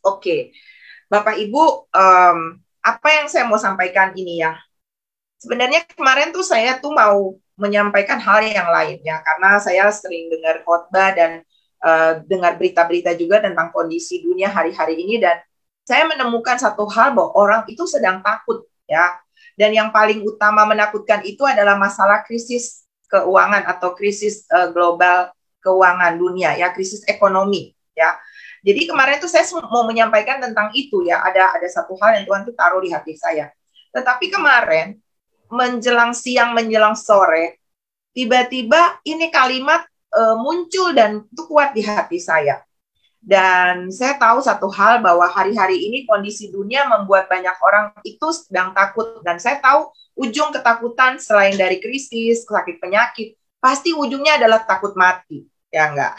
Oke, Bapak Ibu, apa yang saya mau sampaikan ini ya? Sebenarnya kemarin tuh saya tuh mau menyampaikan hal yang lain ya, karena saya sering dengar khotbah dan dengar berita-berita juga tentang kondisi dunia hari-hari ini, dan saya menemukan satu hal bahwa orang itu sedang takut ya. Dan yang paling utama menakutkan itu adalah masalah krisis keuangan atau krisis global keuangan dunia ya, krisis ekonomi ya. Jadi kemarin tuh saya mau menyampaikan tentang itu ya, ada satu hal yang Tuhan tuh taruh di hati saya. Tetapi kemarin menjelang siang menjelang sore tiba-tiba ini kalimat muncul dan itu kuat di hati saya. Dan saya tahu satu hal bahwa hari-hari ini kondisi dunia membuat banyak orang itu sedang takut, dan saya tahu ujung ketakutan selain dari krisis, sakit penyakit, pasti ujungnya adalah takut mati, ya enggak?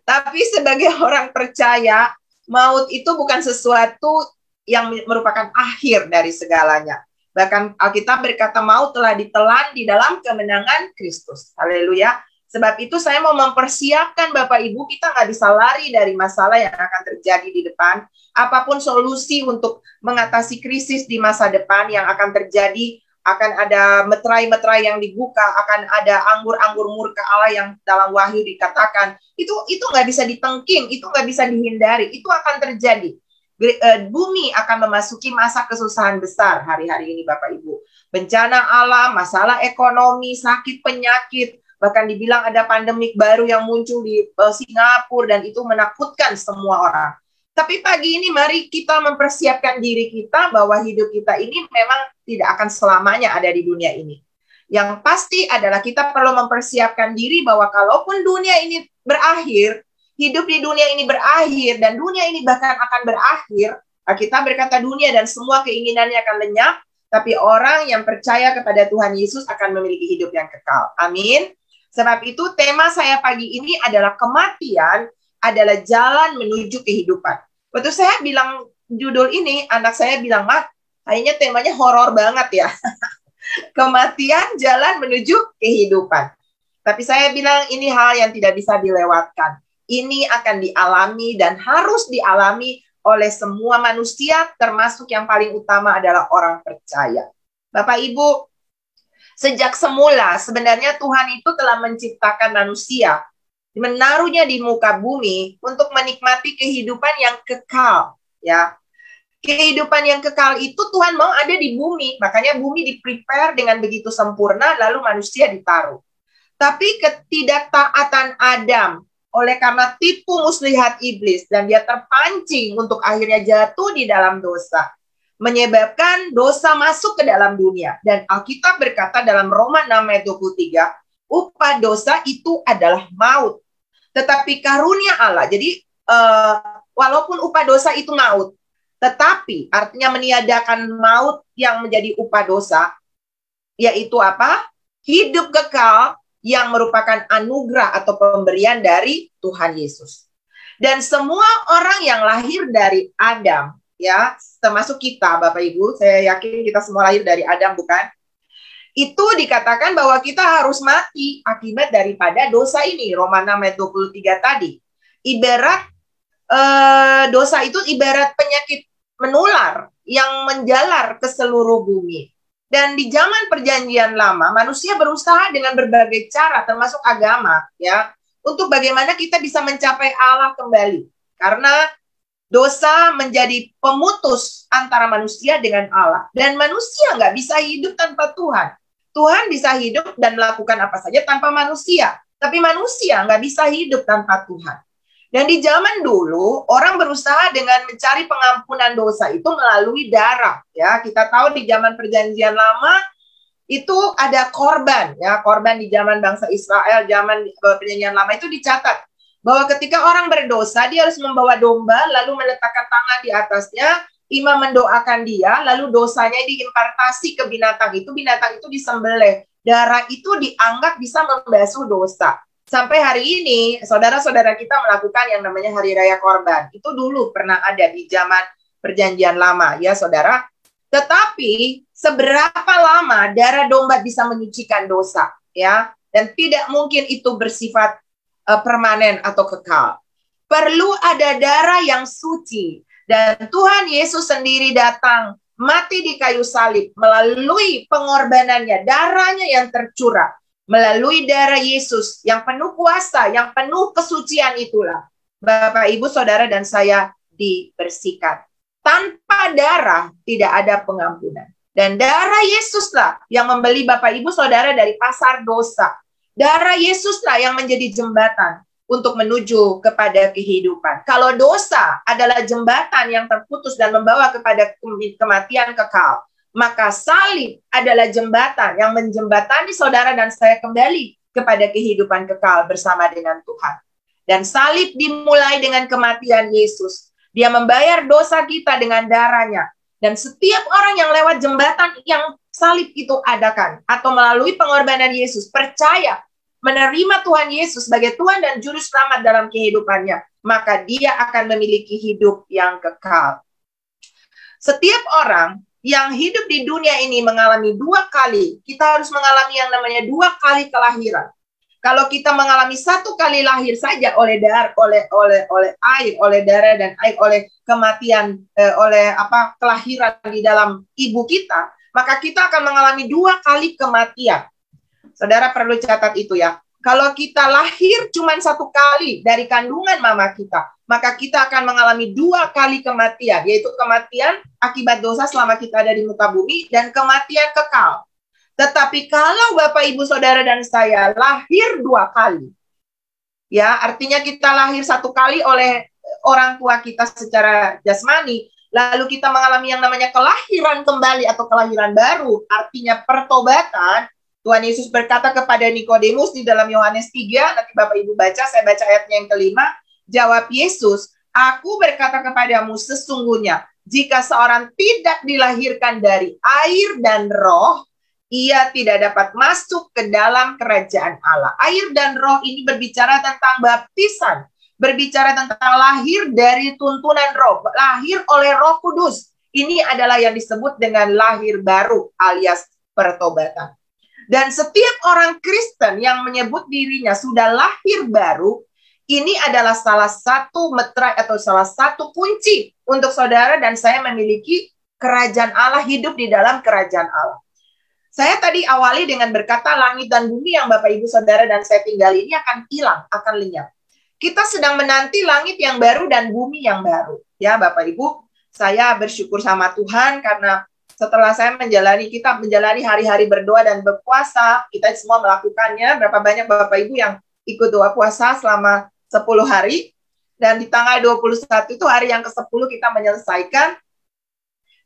Tapi sebagai orang percaya, maut itu bukan sesuatu yang merupakan akhir dari segalanya. Bahkan Alkitab berkata maut telah ditelan di dalam kemenangan Kristus. Haleluya. Sebab itu saya mau mempersiapkan Bapak Ibu, kita nggak bisa lari dari masalah yang akan terjadi di depan. Apapun solusi untuk mengatasi krisis di masa depan yang akan terjadi, akan ada meterai-meterai yang dibuka, akan ada anggur-anggur murka Allah yang dalam Wahyu dikatakan. Itu nggak bisa ditengking, itu nggak bisa dihindari, itu akan terjadi. Bumi akan memasuki masa kesusahan besar hari-hari ini Bapak Ibu. Bencana alam, masalah ekonomi, sakit penyakit, bahkan dibilang ada pandemik baru yang muncul di Singapura dan itu menakutkan semua orang. Tapi pagi ini mari kita mempersiapkan diri kita bahwa hidup kita ini memang tidak akan selamanya ada di dunia ini. Yang pasti adalah kita perlu mempersiapkan diri bahwa kalaupun dunia ini berakhir, hidup di dunia ini berakhir, dan dunia ini bahkan akan berakhir, kita berkata dunia dan semua keinginannya akan lenyap, tapi orang yang percaya kepada Tuhan Yesus akan memiliki hidup yang kekal. Amin. Sebab itu tema saya pagi ini adalah kematian adalah jalan menuju kehidupan. Waktu saya bilang judul ini, anak saya bilang, "Mak, kayaknya temanya horor banget ya." Kematian jalan menuju kehidupan. Tapi saya bilang ini hal yang tidak bisa dilewatkan. Ini akan dialami dan harus dialami oleh semua manusia, termasuk yang paling utama adalah orang percaya. Bapak Ibu, sejak semula sebenarnya Tuhan itu telah menciptakan manusia, menaruhnya di muka bumi untuk menikmati kehidupan yang kekal, ya. Kehidupan yang kekal itu Tuhan mau ada di bumi, makanya bumi di-prepare dengan begitu sempurna, lalu manusia ditaruh. Tapi ketidaktaatan Adam oleh karena tipu muslihat iblis dan dia terpancing untuk akhirnya jatuh di dalam dosa, menyebabkan dosa masuk ke dalam dunia. Dan Alkitab berkata dalam Roma 6 ayat 23, upah dosa itu adalah maut. Tetapi karunia Allah, jadi walaupun upah dosa itu maut, tetapi artinya meniadakan maut yang menjadi upah dosa, yaitu apa? Hidup kekal yang merupakan anugerah atau pemberian dari Tuhan Yesus. Dan semua orang yang lahir dari Adam, ya, termasuk kita Bapak Ibu, saya yakin kita semua lahir dari Adam, bukan? Itu dikatakan bahwa kita harus mati akibat daripada dosa ini. Roma 6 ayat 23 tadi. Ibarat dosa itu ibarat penyakit menular yang menjalar ke seluruh bumi. Dan di zaman perjanjian lama, manusia berusaha dengan berbagai cara, termasuk agama, ya, untuk bagaimana kita bisa mencapai Allah kembali. Karena dosa menjadi pemutus antara manusia dengan Allah. Dan manusia nggak bisa hidup tanpa Tuhan. Tuhan bisa hidup dan melakukan apa saja tanpa manusia. Tapi manusia nggak bisa hidup tanpa Tuhan. Dan di zaman dulu, orang berusaha dengan mencari pengampunan dosa itu melalui darah. Ya, kita tahu di zaman perjanjian lama, itu ada korban. Ya, korban di zaman bangsa Israel, zaman perjanjian lama itu dicatat. Bahwa ketika orang berdosa, dia harus membawa domba, lalu meletakkan tangan di atasnya, imam mendoakan dia, lalu dosanya diimpartasi ke binatang itu disembelih. Darah itu dianggap bisa membasuh dosa. Sampai hari ini, saudara-saudara kita melakukan yang namanya Hari Raya Korban. Itu dulu pernah ada di zaman perjanjian lama, ya saudara. Tetapi, seberapa lama darah domba bisa menyucikan dosa, ya? Dan tidak mungkin itu bersifat permanen atau kekal. Perlu ada darah yang suci. Dan Tuhan Yesus sendiri datang mati di kayu salib melalui pengorbanannya, darahnya yang tercurah. Melalui darah Yesus yang penuh kuasa, yang penuh kesucian itulah Bapak, Ibu, Saudara, dan saya dibersihkan. Tanpa darah tidak ada pengampunan. Dan darah Yesuslah yang membeli Bapak, Ibu, Saudara dari pasar dosa. Darah Yesuslah yang menjadi jembatan untuk menuju kepada kehidupan. Kalau dosa adalah jembatan yang terputus dan membawa kepada kematian kekal, maka salib adalah jembatan yang menjembatani saudara dan saya kembali kepada kehidupan kekal bersama dengan Tuhan. Dan salib dimulai dengan kematian Yesus. Dia membayar dosa kita dengan darahnya. Dan setiap orang yang lewat jembatan yang salib itu adakan, atau melalui pengorbanan Yesus, percaya menerima Tuhan Yesus sebagai Tuhan dan Juru Selamat dalam kehidupannya, maka dia akan memiliki hidup yang kekal. Setiap orang yang hidup di dunia ini mengalami dua kali, kita harus mengalami yang namanya dua kali kelahiran. Kalau kita mengalami satu kali lahir saja oleh darah, air, oleh darah dan air, oleh kematian, kelahiran di dalam ibu kita, maka kita akan mengalami dua kali kematian. Saudara perlu catat itu ya. Kalau kita lahir cuma satu kali dari kandungan mama kita, maka kita akan mengalami dua kali kematian, yaitu kematian akibat dosa selama kita ada di muka bumi dan kematian kekal. Tetapi kalau Bapak, Ibu, Saudara, dan saya lahir dua kali, ya artinya kita lahir satu kali oleh orang tua kita secara jasmani, lalu kita mengalami yang namanya kelahiran kembali atau kelahiran baru, artinya pertobatan. Tuhan Yesus berkata kepada Nikodemus di dalam Yohanes 3, nanti Bapak Ibu baca, saya baca ayatnya yang kelima. Jawab Yesus, aku berkata kepadamu sesungguhnya, jika seorang tidak dilahirkan dari air dan roh, ia tidak dapat masuk ke dalam kerajaan Allah. Air dan roh ini berbicara tentang baptisan, berbicara tentang lahir dari tuntunan roh, lahir oleh Roh Kudus. Ini adalah yang disebut dengan lahir baru alias pertobatan. Dan setiap orang Kristen yang menyebut dirinya sudah lahir baru, ini adalah salah satu meterai atau salah satu kunci untuk saudara dan saya memiliki kerajaan Allah, hidup di dalam kerajaan Allah. Saya tadi awali dengan berkata langit dan bumi yang Bapak, Ibu, Saudara, dan saya tinggal ini akan hilang, akan lenyap. Kita sedang menanti langit yang baru dan bumi yang baru. Ya Bapak, Ibu, saya bersyukur sama Tuhan karena setelah kita menjalani hari-hari berdoa dan berpuasa, kita semua melakukannya. Berapa banyak Bapak Ibu yang ikut doa puasa selama 10 hari. Dan di tanggal 21 itu hari yang ke-10 kita menyelesaikan.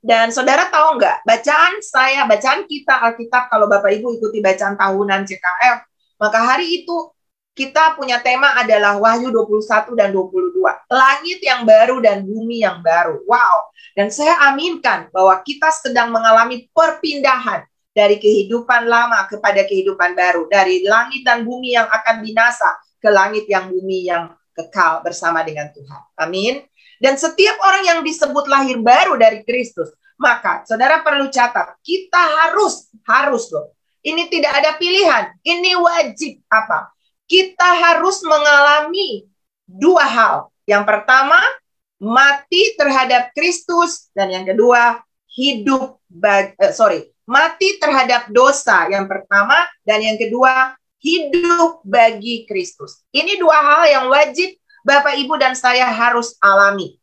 Dan saudara tahu nggak, bacaan kita Alkitab, kalau Bapak Ibu ikuti bacaan tahunan CKF, maka hari itu kita punya tema adalah Wahyu 21 dan 22. Langit yang baru dan bumi yang baru. Wow. Dan saya aminkan bahwa kita sedang mengalami perpindahan dari kehidupan lama kepada kehidupan baru. Dari langit dan bumi yang akan binasa ke langit yang bumi yang kekal bersama dengan Tuhan. Amin. Dan setiap orang yang disebut lahir baru dari Kristus, maka saudara perlu catat, kita harus loh. Ini tidak ada pilihan. Ini wajib apa? Kita harus mengalami dua hal. Yang pertama, mati terhadap Kristus, dan yang kedua, mati terhadap dosa yang pertama, dan yang kedua, hidup bagi Kristus. Ini dua hal yang wajib Bapak, Ibu, dan saya harus alami.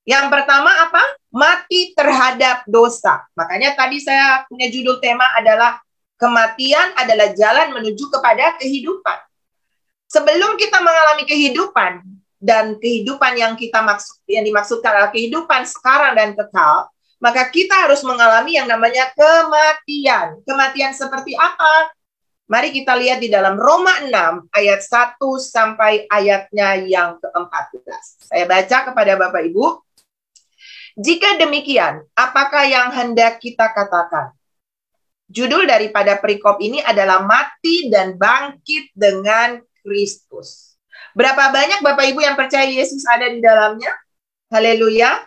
Yang pertama apa? Mati terhadap dosa. Makanya tadi saya punya judul tema adalah kematian adalah jalan menuju kepada kehidupan. Sebelum kita mengalami kehidupan, dan kehidupan yang dimaksudkan adalah kehidupan sekarang dan kekal, maka kita harus mengalami yang namanya kematian. Kematian seperti apa? Mari kita lihat di dalam Roma 6 ayat 1 sampai ayatnya yang ke-14. Saya baca kepada Bapak Ibu. Jika demikian, apakah yang hendak kita katakan? Judul daripada perikop ini adalah mati dan bangkit dengan Kristus. Berapa banyak Bapak Ibu yang percaya Yesus ada di dalamnya? Haleluya.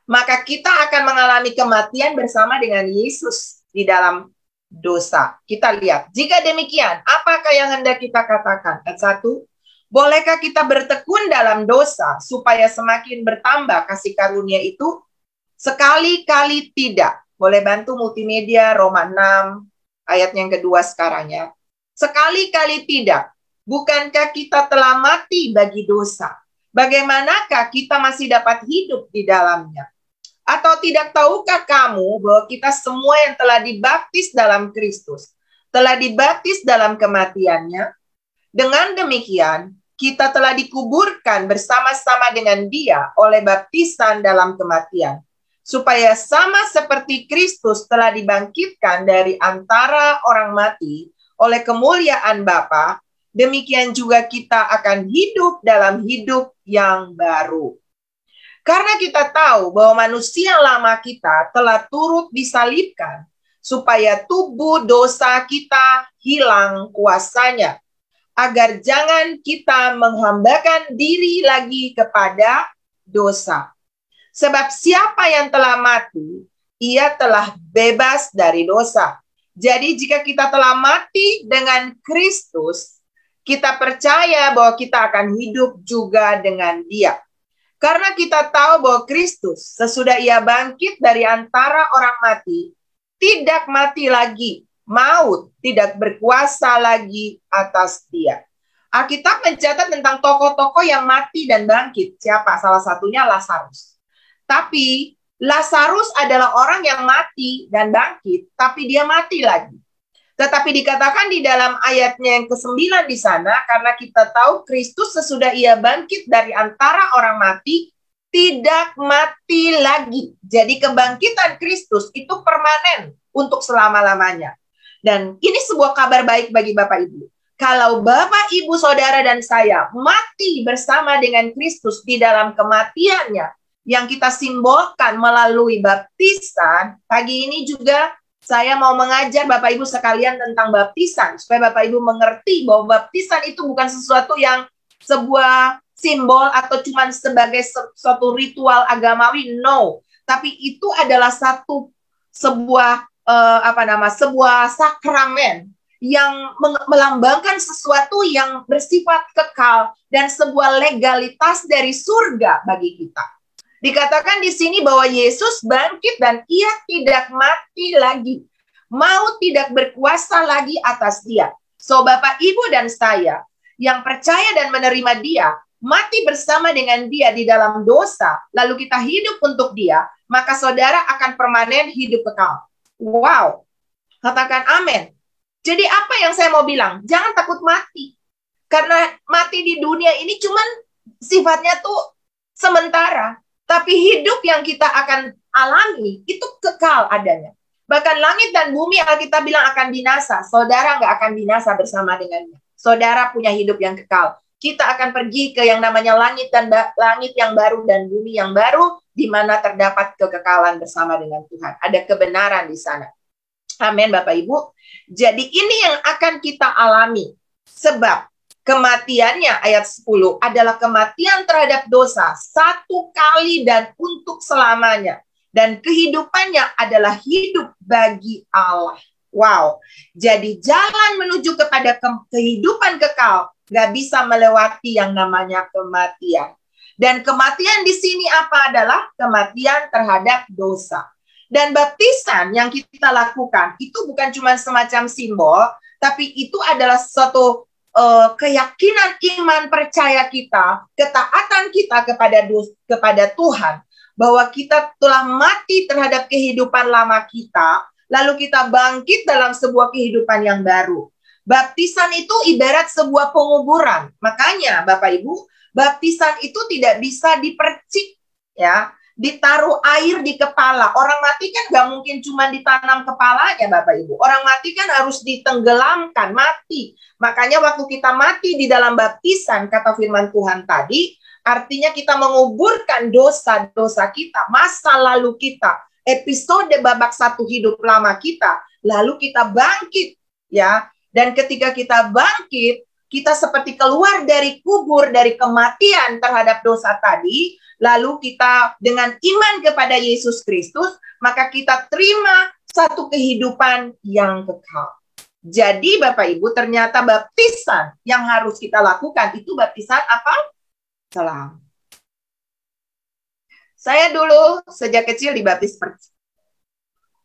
Maka kita akan mengalami kematian bersama dengan Yesus di dalam dosa. Kita lihat. Jika demikian, apakah yang hendak kita katakan? Ayat 1. Bolehkah kita bertekun dalam dosa supaya semakin bertambah kasih karunia itu? Sekali-kali tidak. Boleh bantu multimedia Roma 6 ayat yang kedua sekarang ya. Sekali-kali tidak. Bukankah kita telah mati bagi dosa? Bagaimanakah kita masih dapat hidup di dalamnya? Atau tidak tahukah kamu bahwa kita semua yang telah dibaptis dalam Kristus, telah dibaptis dalam kematiannya? Dengan demikian, kita telah dikuburkan bersama-sama dengan Dia oleh baptisan dalam kematian, supaya sama seperti Kristus telah dibangkitkan dari antara orang mati oleh kemuliaan Bapa, demikian juga kita akan hidup dalam hidup yang baru. Karena kita tahu bahwa manusia lama kita telah turut disalibkan, supaya tubuh dosa kita hilang kuasanya, agar jangan kita menghambakan diri lagi kepada dosa. Sebab siapa yang telah mati, ia telah bebas dari dosa. Jadi jika kita telah mati dengan Kristus, kita percaya bahwa kita akan hidup juga dengan Dia. Karena kita tahu bahwa Kristus sesudah Ia bangkit dari antara orang mati, tidak mati lagi, maut tidak berkuasa lagi atas Dia. Alkitab mencatat tentang tokoh-tokoh yang mati dan bangkit. Siapa? Salah satunya Lazarus. Tapi Lazarus adalah orang yang mati dan bangkit, tapi dia mati lagi. Tetapi dikatakan di dalam ayatnya yang ke-9 di sana, karena kita tahu Kristus sesudah Ia bangkit dari antara orang mati, tidak mati lagi. Jadi kebangkitan Kristus itu permanen untuk selama-lamanya. Dan ini sebuah kabar baik bagi Bapak Ibu. Kalau Bapak, Ibu, Saudara, dan saya mati bersama dengan Kristus di dalam kematiannya, yang kita simbolkan melalui baptisan, pagi ini juga saya mau mengajar Bapak Ibu sekalian tentang baptisan, supaya Bapak Ibu mengerti bahwa baptisan itu bukan sesuatu yang sebuah simbol atau cuma sebagai suatu ritual agamawi, no. Tapi itu adalah sebuah sakramen yang melambangkan sesuatu yang bersifat kekal dan sebuah legalitas dari surga bagi kita. Dikatakan di sini bahwa Yesus bangkit dan Ia tidak mati lagi. Maut tidak berkuasa lagi atas Dia. So Bapak, Ibu, dan saya yang percaya dan menerima Dia, mati bersama dengan Dia di dalam dosa, lalu kita hidup untuk Dia, maka saudara akan permanen hidup kekal. Wow, katakan amin. Jadi apa yang saya mau bilang? Jangan takut mati. Karena mati di dunia ini cuman sifatnya tuh sementara. Tapi hidup yang kita akan alami itu kekal adanya. Bahkan langit dan bumi Alkitab bilang akan binasa. Saudara nggak akan binasa bersama dengannya. Saudara punya hidup yang kekal. Kita akan pergi ke yang namanya langit yang baru dan bumi yang baru, di mana terdapat kekekalan bersama dengan Tuhan. Ada kebenaran di sana. Amin, Bapak Ibu. Jadi ini yang akan kita alami. Sebab kematiannya, ayat 10, adalah kematian terhadap dosa satu kali dan untuk selamanya. Dan kehidupannya adalah hidup bagi Allah. Wow. Jadi jalan menuju kepada kehidupan kekal gak bisa melewati yang namanya kematian. Dan kematian di sini apa adalah? Kematian terhadap dosa. Dan baptisan yang kita lakukan itu bukan cuma semacam simbol, tapi itu adalah suatu keyakinan iman percaya kita, ketaatan kita kepada Tuhan, bahwa kita telah mati terhadap kehidupan lama kita, lalu kita bangkit dalam sebuah kehidupan yang baru. Baptisan itu ibarat sebuah penguburan. Makanya Bapak Ibu, baptisan itu tidak bisa dipercik, ya, ditaruh air di kepala. Orang mati kan gak mungkin cuma ditanam kepalanya, Bapak Ibu. Orang mati kan harus ditenggelamkan, mati. Makanya waktu kita mati di dalam baptisan, kata firman Tuhan tadi, artinya kita menguburkan dosa-dosa kita, masa lalu kita, episode babak satu hidup lama kita, lalu kita bangkit, ya. Dan ketika kita bangkit, kita seperti keluar dari kubur, dari kematian terhadap dosa tadi, lalu kita dengan iman kepada Yesus Kristus, maka kita terima satu kehidupan yang kekal. Jadi Bapak Ibu, ternyata baptisan yang harus kita lakukan itu baptisan apa? Selam. Saya dulu sejak kecil dibaptis percaya.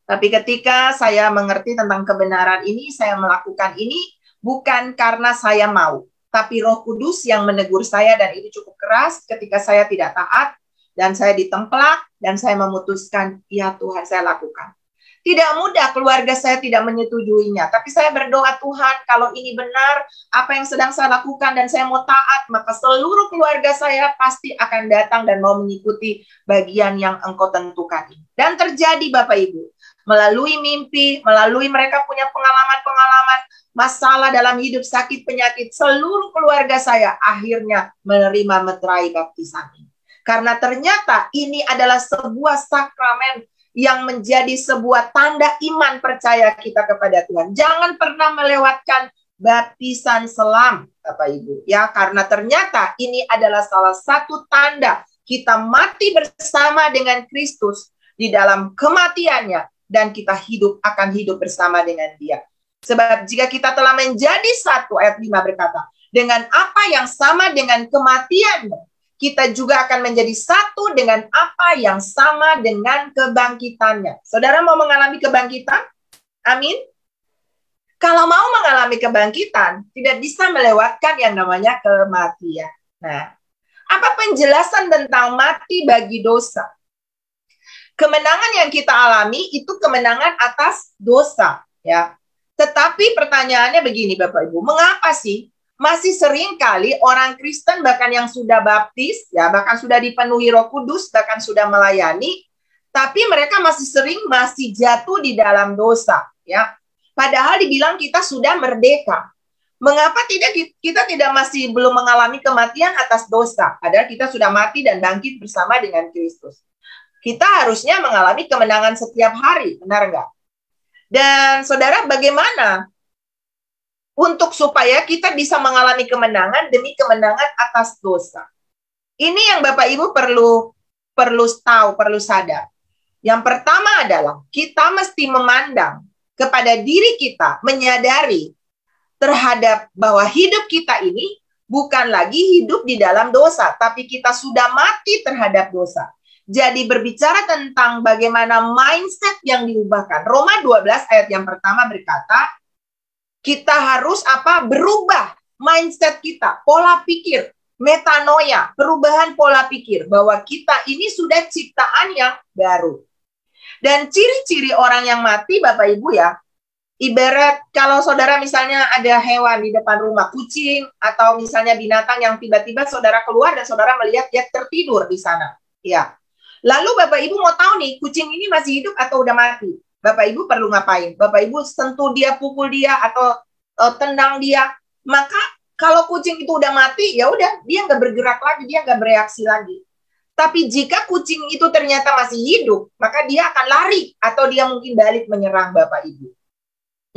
Tapi ketika saya mengerti tentang kebenaran ini, saya melakukan ini bukan karena saya mau, tapi Roh Kudus yang menegur saya, dan itu cukup keras ketika saya tidak taat, dan saya ditemplak, dan saya memutuskan, ya Tuhan, saya lakukan. Tidak mudah, keluarga saya tidak menyetujuinya, tapi saya berdoa, Tuhan, kalau ini benar, apa yang sedang saya lakukan, dan saya mau taat, maka seluruh keluarga saya pasti akan datang dan mau mengikuti bagian yang Engkau tentukan. Dan terjadi, Bapak Ibu, melalui mimpi, melalui mereka punya pengalaman-pengalaman, masalah dalam hidup, sakit, penyakit, seluruh keluarga saya akhirnya menerima meterai baptisan ini. Karena ternyata ini adalah sebuah sakramen yang menjadi sebuah tanda iman percaya kita kepada Tuhan. Jangan pernah melewatkan baptisan selam, Bapak Ibu. Ya, karena ternyata ini adalah salah satu tanda kita mati bersama dengan Kristus di dalam kematiannya, dan kita akan hidup bersama dengan Dia. Sebab jika kita telah menjadi satu, ayat 5 berkata, dengan apa yang sama dengan kematiannya, kita juga akan menjadi satu dengan apa yang sama dengan kebangkitannya. Saudara mau mengalami kebangkitan? Amin. Kalau mau mengalami kebangkitan, tidak bisa melewatkan yang namanya kematian. Nah, apa penjelasan tentang mati bagi dosa? Kemenangan yang kita alami itu kemenangan atas dosa, ya. Tetapi pertanyaannya begini, Bapak Ibu, mengapa sih masih sering kali orang Kristen bahkan yang sudah baptis, ya, bahkan sudah dipenuhi Roh Kudus, bahkan sudah melayani, tapi mereka masih jatuh di dalam dosa, ya. Padahal dibilang kita sudah merdeka. Mengapa kita belum mengalami kematian atas dosa? Padahal kita sudah mati dan bangkit bersama dengan Kristus. Kita harusnya mengalami kemenangan setiap hari, benar enggak? Dan saudara, bagaimana untuk supaya kita bisa mengalami kemenangan demi kemenangan atas dosa? Ini yang Bapak Ibu perlu tahu, perlu sadar. Yang pertama adalah kita mesti memandang kepada diri kita, menyadari terhadap bahwa hidup kita ini bukan lagi hidup di dalam dosa, tapi kita sudah mati terhadap dosa. Jadi berbicara tentang bagaimana mindset yang diubahkan. Roma 12 ayat yang pertama berkata, kita harus berubah mindset kita, pola pikir, metanoia, perubahan pola pikir, bahwa kita ini sudah ciptaan yang baru. Dan ciri-ciri orang yang mati, Bapak Ibu, ya, ibarat kalau saudara misalnya ada hewan di depan rumah, kucing, atau misalnya binatang yang tiba-tiba saudara keluar dan saudara melihat dia tertidur di sana. Ya. Lalu Bapak Ibu mau tahu nih, kucing ini masih hidup atau udah mati? Bapak Ibu perlu ngapain? Bapak Ibu sentuh dia, pukul dia, atau tendang dia. Maka kalau kucing itu udah mati, ya udah, dia nggak bergerak lagi, dia nggak bereaksi lagi. Tapi jika kucing itu ternyata masih hidup, maka dia akan lari, atau dia mungkin balik menyerang Bapak Ibu.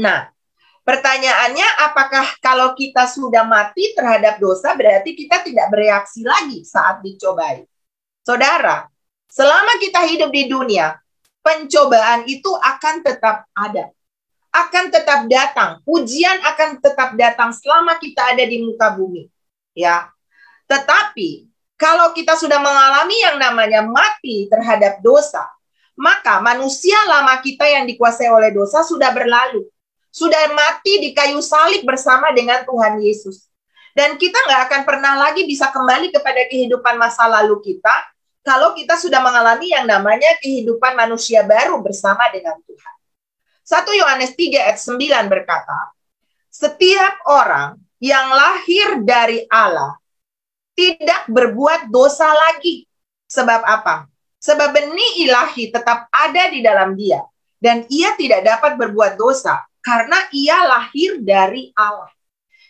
Nah, pertanyaannya, apakah kalau kita sudah mati terhadap dosa, berarti kita tidak bereaksi lagi saat dicobai? Saudara, selama kita hidup di dunia, pencobaan itu akan tetap ada. Akan tetap datang. Ujian akan tetap datang selama kita ada di muka bumi. Ya. Tetapi, kalau kita sudah mengalami yang namanya mati terhadap dosa, maka manusia lama kita yang dikuasai oleh dosa sudah berlalu. Sudah mati di kayu salib bersama dengan Tuhan Yesus. Dan kita nggak akan pernah lagi bisa kembali kepada kehidupan masa lalu kita, kalau kita sudah mengalami yang namanya kehidupan manusia baru bersama dengan Tuhan. 1 Yohanes 3 ayat 9 berkata, setiap orang yang lahir dari Allah tidak berbuat dosa lagi. Sebab apa? Sebab benih ilahi tetap ada di dalam dia. Dan ia tidak dapat berbuat dosa karena ia lahir dari Allah.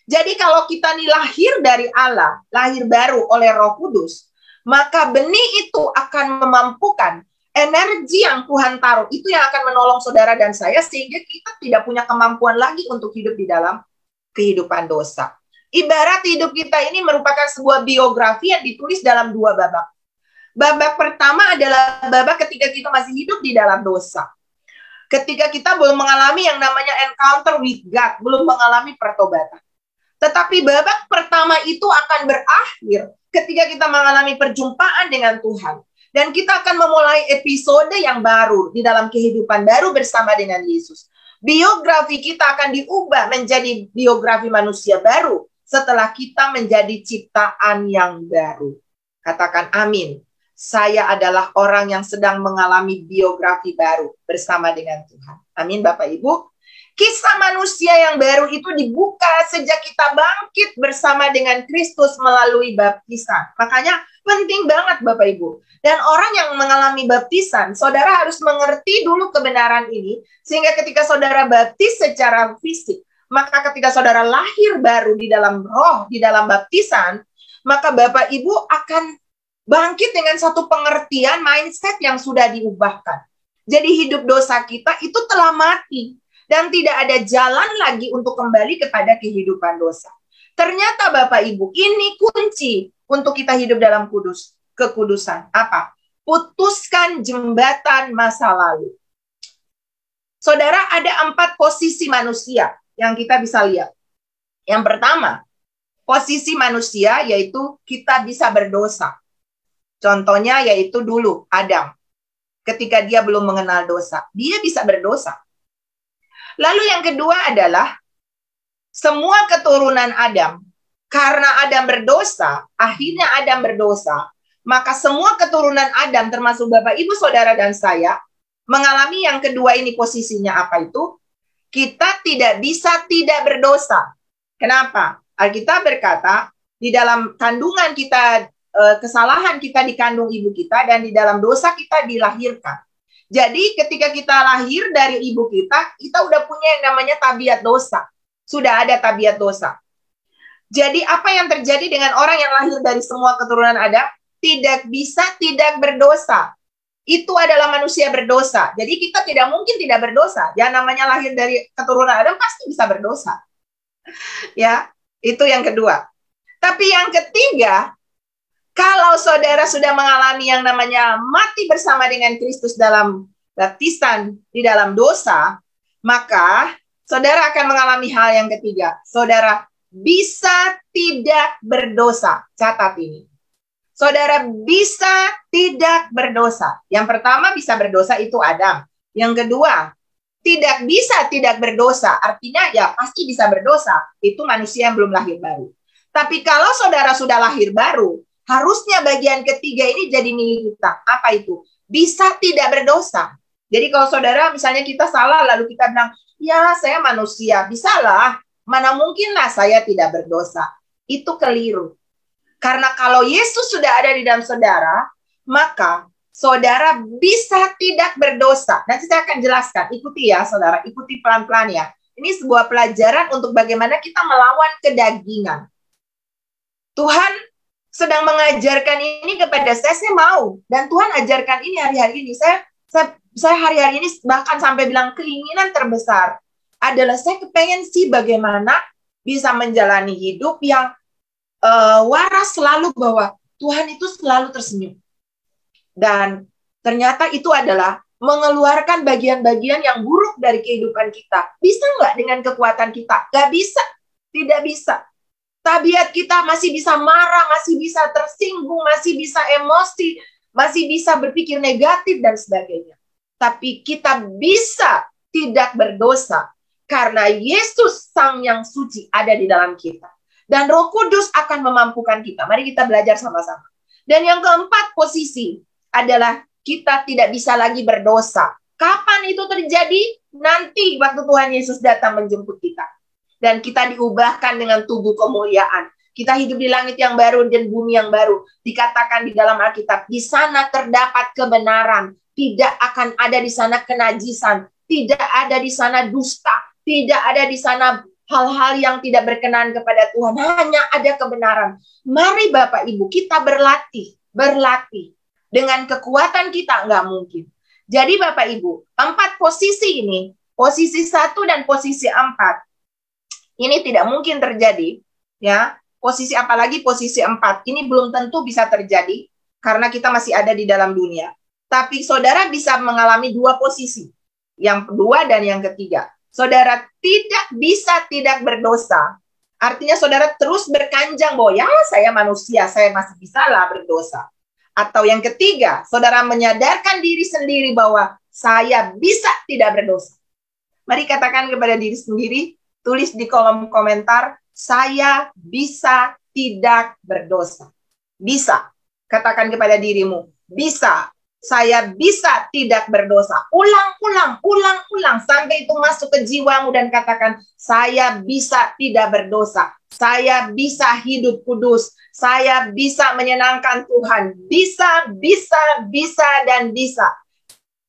Jadi kalau kita nih lahir dari Allah, lahir baru oleh Roh Kudus, maka benih itu akan memampukan energi yang Tuhan taruh. Itu yang akan menolong saudara dan saya sehingga kita tidak punya kemampuan lagi untuk hidup di dalam kehidupan dosa. Ibarat hidup kita ini merupakan sebuah biografi yang ditulis dalam 2 babak. Babak pertama adalah babak ketika kita masih hidup di dalam dosa. Ketika kita belum mengalami yang namanya encounter with God, belum mengalami pertobatan. Tetapi babak pertama itu akan berakhir ketika kita mengalami perjumpaan dengan Tuhan. Dan kita akan memulai episode yang baru di dalam kehidupan baru bersama dengan Yesus. Biografi kita akan diubah menjadi biografi manusia baru setelah kita menjadi ciptaan yang baru. Katakan amin. Saya adalah orang yang sedang mengalami biografi baru bersama dengan Tuhan. Amin Bapak Ibu. Kisah manusia yang baru itu dibuka sejak kita bangkit bersama dengan Kristus melalui baptisan. Makanya penting banget Bapak Ibu. Dan orang yang mengalami baptisan, saudara harus mengerti dulu kebenaran ini. Sehingga ketika saudara baptis secara fisik, maka ketika saudara lahir baru di dalam roh, di dalam baptisan, maka Bapak Ibu akan bangkit dengan satu pengertian mindset yang sudah diubahkan. Jadi hidup dosa kita itu telah mati. Dan tidak ada jalan lagi untuk kembali kepada kehidupan dosa. Ternyata Bapak Ibu, ini kunci untuk kita hidup dalam kekudusan. Apa? Putuskan jembatan masa lalu. Saudara, ada 4 posisi manusia yang kita bisa lihat. Yang pertama, posisi manusia yaitu kita bisa berdosa. Contohnya yaitu dulu Adam. Ketika dia belum mengenal dosa, dia bisa berdosa. Lalu yang kedua adalah semua keturunan Adam. Karena Adam berdosa, akhirnya Adam berdosa, maka semua keturunan Adam termasuk Bapak, Ibu, Saudara, dan saya mengalami yang kedua ini posisinya apa itu? Kita tidak bisa tidak berdosa. Kenapa? Alkitab berkata, di dalam kandungan kita, kesalahan kita dikandung ibu kita, dan di dalam dosa kita dilahirkan. Jadi ketika kita lahir dari ibu kita udah punya yang namanya tabiat dosa. Sudah ada tabiat dosa. Jadi apa yang terjadi dengan orang yang lahir dari semua keturunan Adam? Tidak bisa tidak berdosa. Itu adalah manusia berdosa. Jadi kita tidak mungkin tidak berdosa. Ya namanya lahir dari keturunan Adam pasti bisa berdosa. Ya, itu yang kedua. Tapi yang ketiga, kalau saudara sudah mengalami yang namanya mati bersama dengan Kristus dalam baptisan di dalam dosa, maka saudara akan mengalami hal yang ketiga. Saudara bisa tidak berdosa. Catat ini. Saudara bisa tidak berdosa. Yang pertama bisa berdosa itu Adam. Yang kedua, tidak bisa tidak berdosa. Artinya ya pasti bisa berdosa. Itu manusia yang belum lahir baru. Tapi kalau saudara sudah lahir baru, harusnya bagian ketiga ini jadi milik kita. Apa itu? Bisa tidak berdosa. Jadi kalau saudara misalnya kita salah lalu kita bilang, ya saya manusia, bisalah. Mana mungkinlah saya tidak berdosa. Itu keliru. Karena kalau Yesus sudah ada di dalam saudara, maka saudara bisa tidak berdosa. Nanti saya akan jelaskan. Ikuti ya saudara, ikuti pelan-pelan ya. Ini sebuah pelajaran untuk bagaimana kita melawan kedagingan. Tuhan sedang mengajarkan ini kepada saya mau. Dan Tuhan ajarkan ini hari-hari ini. Saya hari-hari ini bahkan sampai bilang keinginan terbesar adalah saya kepengen sih bagaimana bisa menjalani hidup yang waras selalu bahwa Tuhan itu selalu tersenyum. Dan ternyata itu adalah mengeluarkan bagian-bagian yang buruk dari kehidupan kita. Bisa nggak dengan kekuatan kita? Nggak bisa. Tidak bisa. Tabiat kita masih bisa marah, masih bisa tersinggung, masih bisa emosi, masih bisa berpikir negatif dan sebagainya. Tapi kita bisa tidak berdosa karena Yesus Sang yang suci ada di dalam kita. Dan Roh Kudus akan memampukan kita. Mari kita belajar sama-sama. Dan yang keempat posisi adalah kita tidak bisa lagi berdosa. Kapan itu terjadi? Nanti waktu Tuhan Yesus datang menjemput kita. Dan kita diubahkan dengan tubuh kemuliaan. Kita hidup di langit yang baru dan bumi yang baru. Dikatakan di dalam Alkitab, di sana terdapat kebenaran. Tidak akan ada di sana kenajisan. Tidak ada di sana dusta. Tidak ada di sana hal-hal yang tidak berkenan kepada Tuhan. Hanya ada kebenaran. Mari Bapak Ibu, kita berlatih. Berlatih. Dengan kekuatan kita nggak mungkin. Jadi Bapak Ibu, 4 posisi ini, posisi 1 dan posisi 4, ini tidak mungkin terjadi, ya. Posisi apalagi posisi 4, ini belum tentu bisa terjadi karena kita masih ada di dalam dunia. Tapi saudara bisa mengalami 2 posisi. Yang kedua dan yang ketiga, saudara tidak bisa tidak berdosa. Artinya saudara terus berkanjang bahwa ya saya manusia, saya masih bisa lah berdosa. Atau yang ketiga, saudara menyadarkan diri sendiri bahwa saya bisa tidak berdosa. Mari katakan kepada diri sendiri, tulis di kolom komentar, saya bisa tidak berdosa. Bisa. Katakan kepada dirimu, bisa. Saya bisa tidak berdosa. Ulang sampai itu masuk ke jiwamu dan katakan, saya bisa tidak berdosa. Saya bisa hidup kudus. Saya bisa menyenangkan Tuhan. Bisa, dan bisa.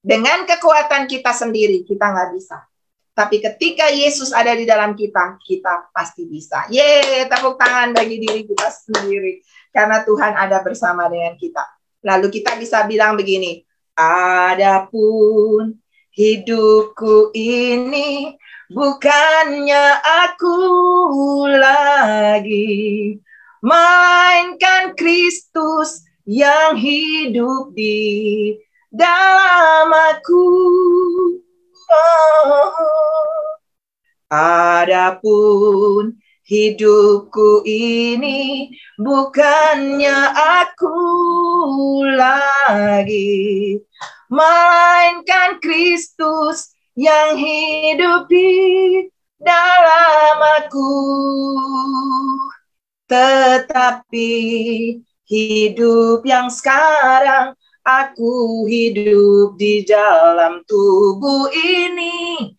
Dengan kekuatan kita sendiri, kita nggak bisa. Tapi ketika Yesus ada di dalam kita, kita pasti bisa. Yeay, tepuk tangan bagi diri kita sendiri. Karena Tuhan ada bersama dengan kita. Lalu kita bisa bilang begini, adapun hidupku ini bukannya aku lagi, melainkan Kristus yang hidup di dalam aku. Adapun hidupku ini bukannya aku lagi, melainkan Kristus yang hidup di dalam aku. Tetapi hidup yang sekarang aku hidup di dalam tubuh ini.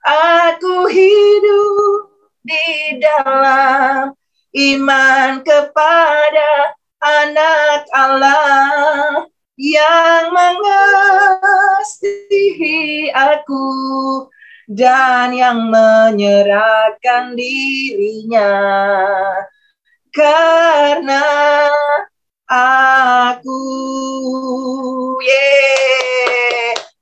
Aku hidup di dalam iman kepada Anak Allah yang mengasihi aku dan yang menyerahkan dirinya karena aku.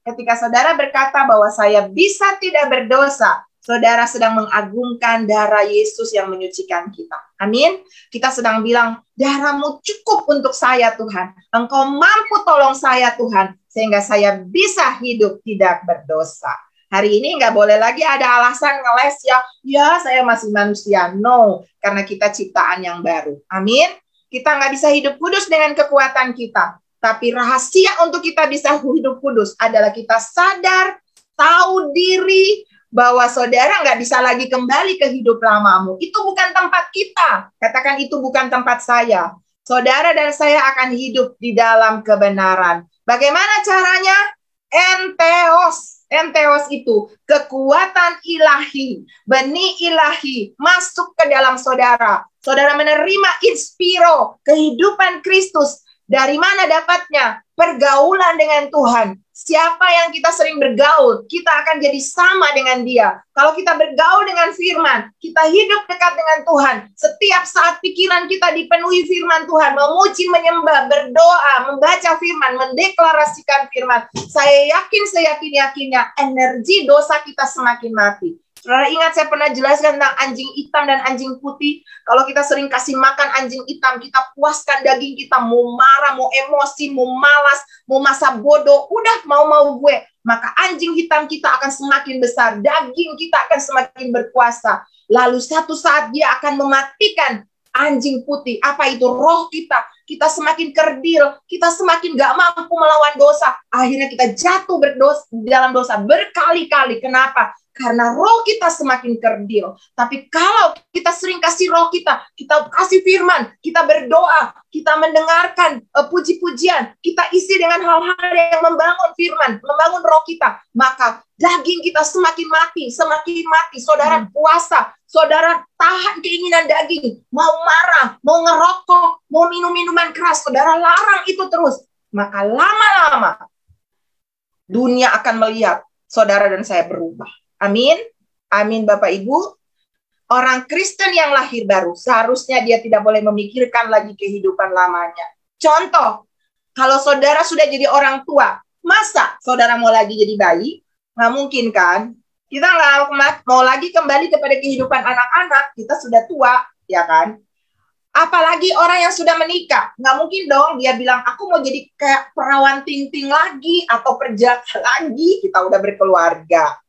Ketika saudara berkata bahwa saya bisa tidak berdosa, saudara sedang mengagungkan darah Yesus yang menyucikan kita. Amin. Kita sedang bilang, darahmu cukup untuk saya Tuhan. Engkau mampu tolong saya Tuhan, sehingga saya bisa hidup tidak berdosa. Hari ini nggak boleh lagi ada alasan ngeles ya saya masih manusia. No, karena kita ciptaan yang baru. Amin. Kita nggak bisa hidup kudus dengan kekuatan kita. Tapi rahasia untuk kita bisa hidup kudus adalah kita sadar, tahu diri, bahwa saudara nggak bisa lagi kembali ke hidup lamamu. Itu bukan tempat kita. Katakan itu bukan tempat saya. Saudara dan saya akan hidup di dalam kebenaran. Bagaimana caranya? Enteos. Enteos itu kekuatan ilahi, benih ilahi masuk ke dalam saudara. Saudara menerima inspiro, kehidupan Kristus. Dari mana dapatnya? Pergaulan dengan Tuhan. Siapa yang kita sering bergaul, kita akan jadi sama dengan dia. Kalau kita bergaul dengan firman, kita hidup dekat dengan Tuhan. Setiap saat pikiran kita dipenuhi firman Tuhan, memuji, menyembah, berdoa, membaca firman, mendeklarasikan firman. Saya yakin, seyakin-yakinnya, energi dosa kita semakin mati. Saudara ingat saya pernah jelaskan tentang anjing hitam dan anjing putih. Kalau kita sering kasih makan anjing hitam, kita puaskan daging kita, mau marah, mau emosi, mau malas, mau masa bodoh, udah mau gue. Maka anjing hitam kita akan semakin besar, daging kita akan semakin berkuasa. Lalu satu saat dia akan mematikan anjing putih. Apa itu? Roh kita. Kita semakin kerdil, kita semakin gak mampu melawan dosa. Akhirnya kita jatuh dalam dosa berkali-kali. Kenapa? Karena roh kita semakin kerdil. Tapi kalau kita sering kasih roh kita kasih firman, kita berdoa, kita mendengarkan puji-pujian, kita isi dengan hal-hal yang membangun firman, membangun roh kita, maka daging kita semakin mati. Saudara puasa, saudara tahan keinginan daging, mau marah, mau ngerokok, mau minum minuman keras, saudara larang itu terus. Maka lama-lama dunia akan melihat saudara dan saya berubah. Amin. Amin Bapak Ibu. Orang Kristen yang lahir baru, seharusnya dia tidak boleh memikirkan lagi kehidupan lamanya. Contoh, kalau saudara sudah jadi orang tua, masa saudara mau lagi jadi bayi? Nggak mungkin kan? Kita nggak mau lagi kembali kepada kehidupan anak-anak, kita sudah tua, ya kan? Apalagi orang yang sudah menikah. Nggak mungkin dong dia bilang, aku mau jadi kayak perawan ting-ting lagi, atau perjaka lagi, kita udah berkeluarga.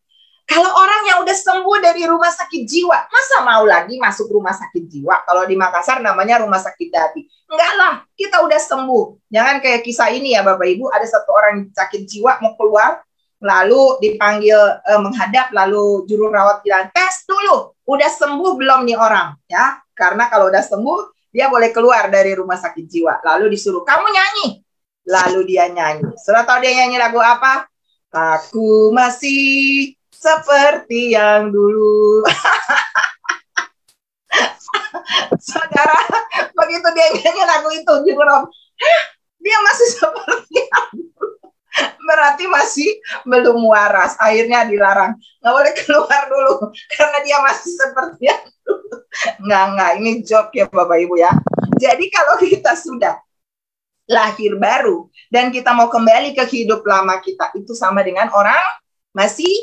Kalau orang yang udah sembuh dari rumah sakit jiwa, masa mau lagi masuk rumah sakit jiwa? Kalau di Makassar namanya rumah sakit hati. Enggak lah, kita udah sembuh. Jangan kayak kisah ini ya Bapak Ibu, ada satu orang sakit jiwa mau keluar, lalu dipanggil menghadap, lalu juru rawat bilang, tes dulu, udah sembuh belum nih orang? Ya, karena kalau udah sembuh, dia boleh keluar dari rumah sakit jiwa. Lalu disuruh, kamu nyanyi. Lalu dia nyanyi. Sudah tahu dia nyanyi lagu apa? Aku masih seperti yang dulu. Saudara, begitu dia nyanyi lagu itu, dia masih seperti yang dulu. Berarti masih belum waras. Akhirnya dilarang. Nggak boleh keluar dulu. Karena dia masih seperti yang dulu. Nggak. Ini joke ya Bapak Ibu ya. Jadi kalau kita sudah lahir baru, dan kita mau kembali ke hidup lama kita, itu sama dengan orang masih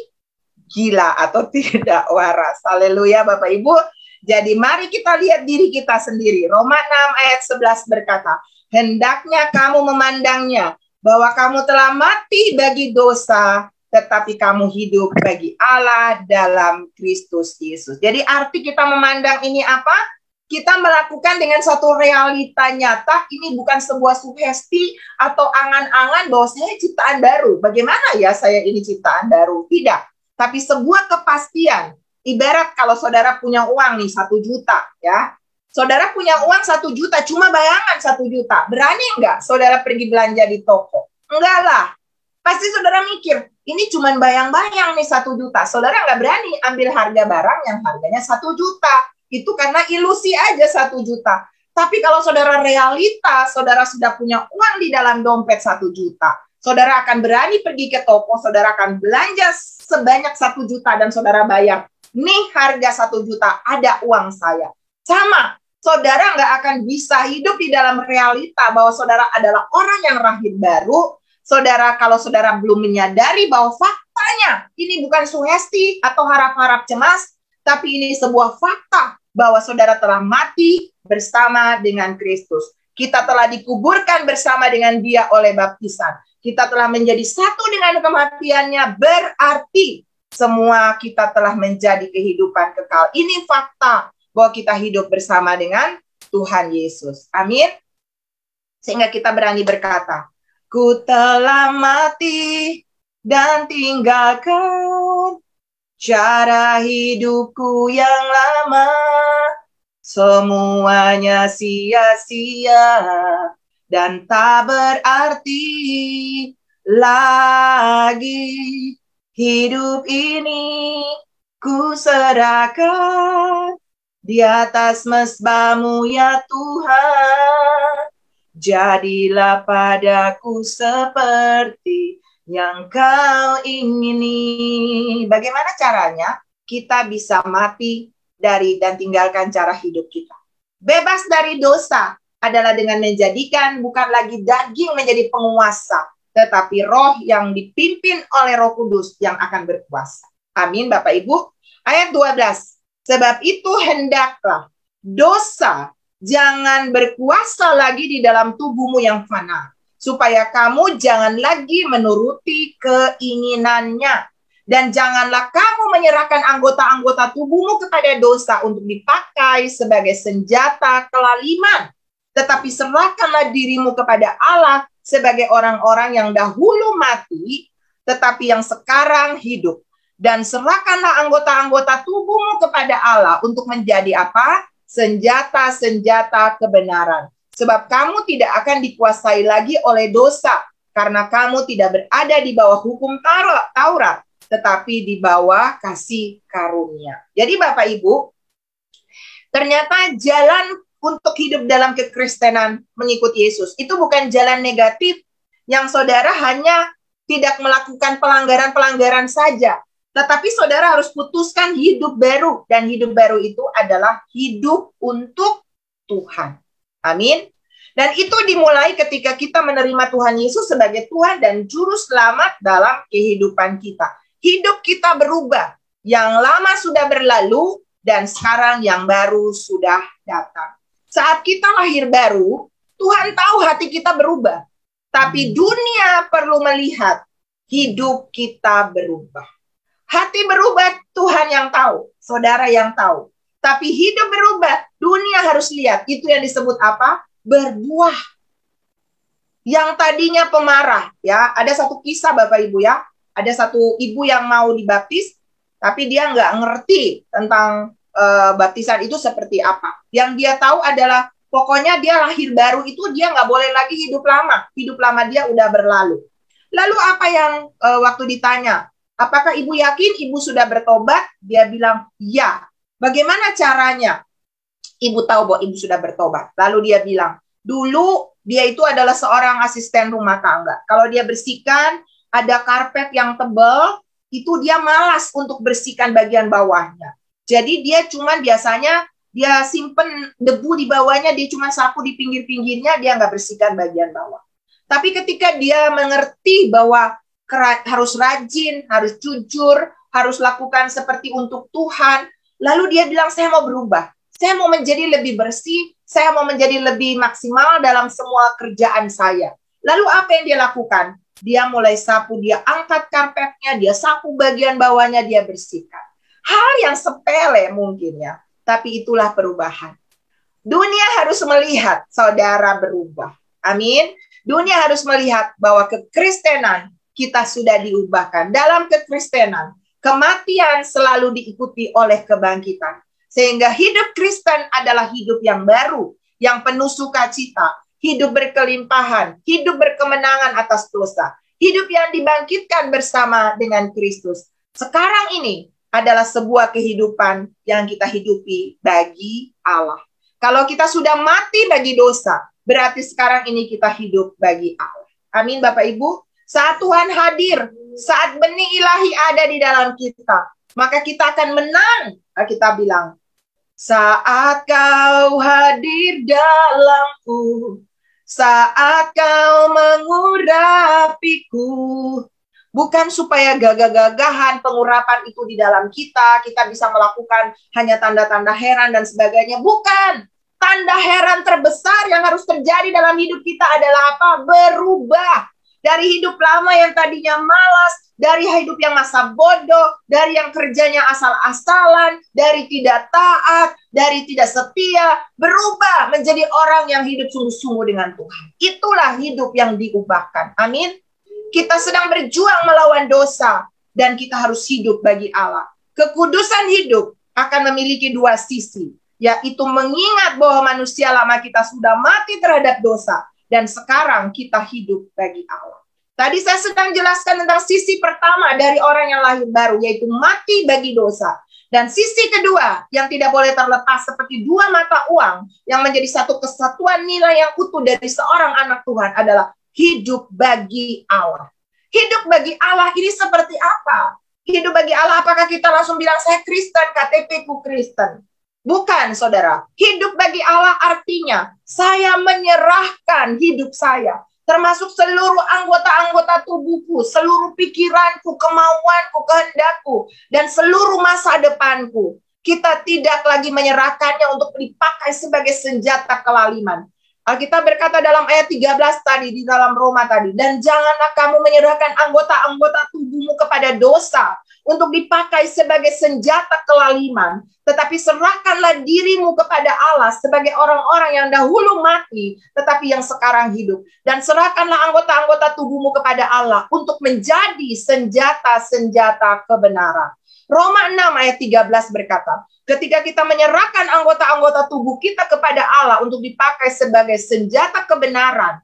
gila atau tidak waras. Haleluya Bapak Ibu. Jadi mari kita lihat diri kita sendiri. Roma 6 ayat 11 berkata, hendaknya kamu memandangnya bahwa kamu telah mati bagi dosa, tetapi kamu hidup bagi Allah dalam Kristus Yesus. Jadi arti kita memandang ini apa? Kita melakukan dengan satu realita nyata. Ini bukan sebuah sugesti atau angan-angan bahwa saya ciptaan baru. Bagaimana ya saya ini ciptaan baru? Tidak. Tapi sebuah kepastian. Ibarat kalau saudara punya uang nih 1 juta ya. Saudara punya uang 1 juta, cuma bayangan 1 juta. Berani nggak saudara pergi belanja di toko? Enggak lah. Pasti saudara mikir, ini cuma bayang-bayang nih 1 juta. Saudara nggak berani ambil harga barang yang harganya 1 juta. Itu karena ilusi aja 1 juta. Tapi kalau saudara realita, saudara sudah punya uang di dalam dompet 1 juta. Saudara akan berani pergi ke toko, saudara akan belanja sebanyak 1 juta dan saudara bayar. Nih harga 1 juta, ada uang saya. Sama, saudara nggak akan bisa hidup di dalam realita bahwa saudara adalah orang yang lahir baru. Saudara, kalau saudara belum menyadari bahwa faktanya ini bukan sugesti atau harap-harap cemas, tapi ini sebuah fakta bahwa saudara telah mati bersama dengan Kristus. Kita telah dikuburkan bersama dengan Dia oleh baptisan. Kita telah menjadi satu dengan kematiannya, berarti semua kita telah menjadi kehidupan kekal. Ini fakta bahwa kita hidup bersama dengan Tuhan Yesus. Amin. Sehingga kita berani berkata, ku telah mati dan tinggalkan cara hidupku yang lama. Semuanya sia-sia dan tak berarti lagi. Hidup ini ku serahkan di atas mezbamu ya Tuhan. Jadilah padaku seperti yang Kau ingini. Bagaimana caranya kita bisa mati dari dan tinggalkan cara hidup kita? Bebas dari dosa adalah dengan menjadikan bukan lagi daging menjadi penguasa, tetapi roh yang dipimpin oleh Roh Kudus yang akan berkuasa. Amin Bapak Ibu. Ayat 12. Sebab itu hendaklah dosa jangan berkuasa lagi di dalam tubuhmu yang fana, supaya kamu jangan lagi menuruti keinginannya. Dan janganlah kamu menyerahkan anggota-anggota tubuhmu kepada dosa untuk dipakai sebagai senjata kelaliman. Tetapi serahkanlah dirimu kepada Allah sebagai orang-orang yang dahulu mati, tetapi yang sekarang hidup. Dan serahkanlah anggota-anggota tubuhmu kepada Allah untuk menjadi apa? Senjata-senjata kebenaran. Sebab kamu tidak akan dikuasai lagi oleh dosa, karena kamu tidak berada di bawah hukum Taurat, tetapi di bawah kasih karunia. Jadi Bapak Ibu, ternyata jalan untuk hidup dalam kekristenan mengikut Yesus itu bukan jalan negatif yang saudara hanya tidak melakukan pelanggaran-pelanggaran saja, tetapi saudara harus putuskan hidup baru, dan hidup baru itu adalah hidup untuk Tuhan. Amin. Dan itu dimulai ketika kita menerima Tuhan Yesus sebagai Tuhan dan Juru Selamat dalam kehidupan kita. Hidup kita berubah. Yang lama sudah berlalu dan sekarang yang baru sudah datang. Saat kita lahir baru, Tuhan tahu hati kita berubah. Tapi dunia perlu melihat hidup kita berubah. Hati berubah, Tuhan yang tahu, saudara yang tahu. Tapi hidup berubah, dunia harus lihat. Itu yang disebut apa? Berbuah. Yang tadinya pemarah, ya. Ada satu kisah Bapak Ibu ya. Ada satu ibu yang mau dibaptis, tapi dia nggak ngerti tentang baptisan itu seperti apa. Yang dia tahu adalah pokoknya dia lahir baru itu dia nggak boleh lagi hidup lama. Hidup lama dia udah berlalu. Lalu apa yang waktu ditanya, apakah ibu yakin ibu sudah bertobat? Dia bilang, ya. Bagaimana caranya? Ibu tahu bahwa ibu sudah bertobat. Lalu dia bilang, dulu dia itu adalah seorang asisten rumah tangga. Kalau dia bersihkan, ada karpet yang tebal, itu dia malas untuk bersihkan bagian bawahnya. Jadi dia cuma biasanya dia simpen debu di bawahnya, dia cuma sapu di pinggir-pinggirnya, dia nggak bersihkan bagian bawah. Tapi ketika dia mengerti bahwa harus rajin, harus jujur, harus lakukan seperti untuk Tuhan, lalu dia bilang, saya mau berubah. Saya mau menjadi lebih bersih, saya mau menjadi lebih maksimal dalam semua kerjaan saya. Lalu apa yang dia lakukan? Dia mulai sapu, dia angkat karpetnya, dia sapu bagian bawahnya, dia bersihkan. Hal yang sepele mungkin ya, tapi itulah perubahan. Dunia harus melihat saudara berubah. Amin. Dunia harus melihat bahwa kekristenan kita sudah diubahkan. Dalam kekristenan, kematian selalu diikuti oleh kebangkitan. Sehingga hidup Kristen adalah hidup yang baru, yang penuh sukacita, hidup berkelimpahan, hidup berkemenangan atas dosa, hidup yang dibangkitkan bersama dengan Kristus. Sekarang ini adalah sebuah kehidupan yang kita hidupi bagi Allah. Kalau kita sudah mati bagi dosa, berarti sekarang ini kita hidup bagi Allah. Amin Bapak Ibu. Saat Tuhan hadir, saat benih ilahi ada di dalam kita, maka kita akan menang. Kita bilang, saat kau hadir dalamku, saat kau mengurapiku. Bukan supaya gagah-gagahan pengurapan itu di dalam kita bisa melakukan hanya tanda-tanda heran dan sebagainya. Bukan. Tanda heran terbesar yang harus terjadi dalam hidup kita adalah apa? Berubah. Dari hidup lama yang tadinya malas, dari hidup yang masa bodoh, dari yang kerjanya asal-asalan, dari tidak taat, dari tidak setia, berubah menjadi orang yang hidup sungguh-sungguh dengan Tuhan. Itulah hidup yang diubahkan. Amin. Kita sedang berjuang melawan dosa, dan kita harus hidup bagi Allah. Kekudusan hidup akan memiliki dua sisi, yaitu mengingat bahwa manusia lama kita sudah mati terhadap dosa, dan sekarang kita hidup bagi Allah. Tadi saya sedang jelaskan tentang sisi pertama dari orang yang lahir baru, yaitu mati bagi dosa. Dan sisi kedua yang tidak boleh terlepas seperti dua mata uang yang menjadi satu kesatuan nilai yang utuh dari seorang anak Tuhan adalah hidup bagi Allah. Hidup bagi Allah ini seperti apa? Hidup bagi Allah, apakah kita langsung bilang saya Kristen, KTP-ku Kristen? Bukan, saudara. Hidup bagi Allah artinya saya menyerahkan hidup saya, termasuk seluruh anggota-anggota tubuhku, seluruh pikiranku, kemauanku, kehendakku, dan seluruh masa depanku. Kita tidak lagi menyerahkannya untuk dipakai sebagai senjata kelaliman. Alkitab berkata dalam ayat 13 tadi, di dalam Roma tadi, dan janganlah kamu menyerahkan anggota-anggota tubuhmu kepada dosa untuk dipakai sebagai senjata kelaliman, tetapi serahkanlah dirimu kepada Allah sebagai orang-orang yang dahulu mati, tetapi yang sekarang hidup. Dan serahkanlah anggota-anggota tubuhmu kepada Allah untuk menjadi senjata-senjata kebenaran. Roma 6 ayat 13 berkata, ketika kita menyerahkan anggota-anggota tubuh kita kepada Allah untuk dipakai sebagai senjata kebenaran,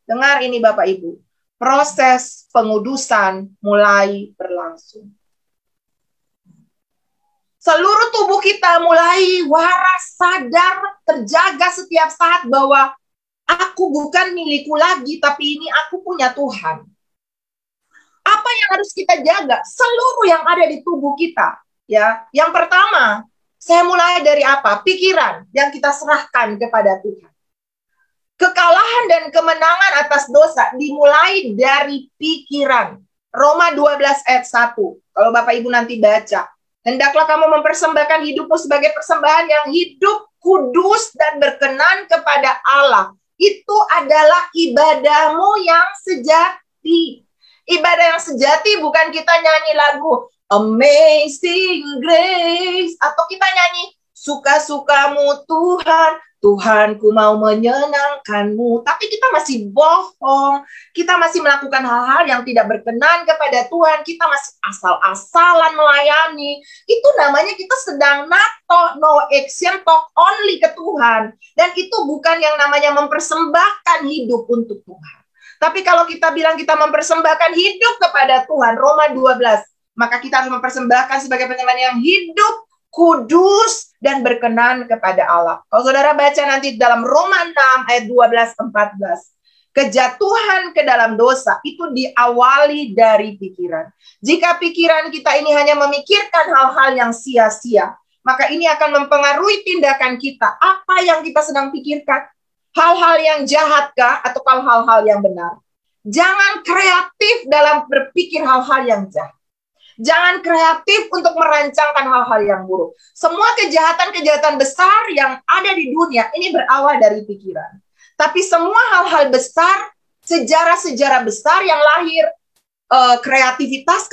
dengar ini Bapak Ibu, proses pengudusan mulai berlangsung. Seluruh tubuh kita mulai waras, sadar, terjaga setiap saat bahwa aku bukan milikku lagi, tapi ini aku punya Tuhan. Apa yang harus kita jaga? Seluruh yang ada di tubuh kita. Ya, yang pertama, saya mulai dari apa? Pikiran yang kita serahkan kepada Tuhan. Kekalahan dan kemenangan atas dosa dimulai dari pikiran. Roma 12 ayat 1. Kalau Bapak Ibu nanti baca. Hendaklah kamu mempersembahkan hidupmu sebagai persembahan yang hidup, kudus dan berkenan kepada Allah. Itu adalah ibadahmu yang sejati. Ibadah yang sejati bukan kita nyanyi lagu Amazing Grace, atau kita nyanyi suka-sukamu Tuhan, Tuhanku mau menyenangkanmu. Tapi kita masih bohong, kita masih melakukan hal-hal yang tidak berkenan kepada Tuhan, kita masih asal-asalan melayani. Itu namanya kita sedang nato, no action, talk only ke Tuhan. Dan itu bukan yang namanya mempersembahkan hidup untuk Tuhan. Tapi kalau kita bilang kita mempersembahkan hidup kepada Tuhan, Roma 12, maka kita harus mempersembahkan sebagai penyembah yang hidup, kudus, dan berkenan kepada Allah. Kalau saudara baca nanti dalam Roma 6 ayat 12-14, kejatuhan ke dalam dosa itu diawali dari pikiran. Jika pikiran kita ini hanya memikirkan hal-hal yang sia-sia, maka ini akan mempengaruhi tindakan kita. Apa yang kita sedang pikirkan? Hal-hal yang jahatkah atau hal-hal yang benar? Jangan kreatif dalam berpikir hal-hal yang jahat. Jangan kreatif untuk merancangkan hal-hal yang buruk. Semua kejahatan-kejahatan besar yang ada di dunia ini berawal dari pikiran. Tapi semua hal-hal besar, sejarah-sejarah besar yang lahir, kreativitas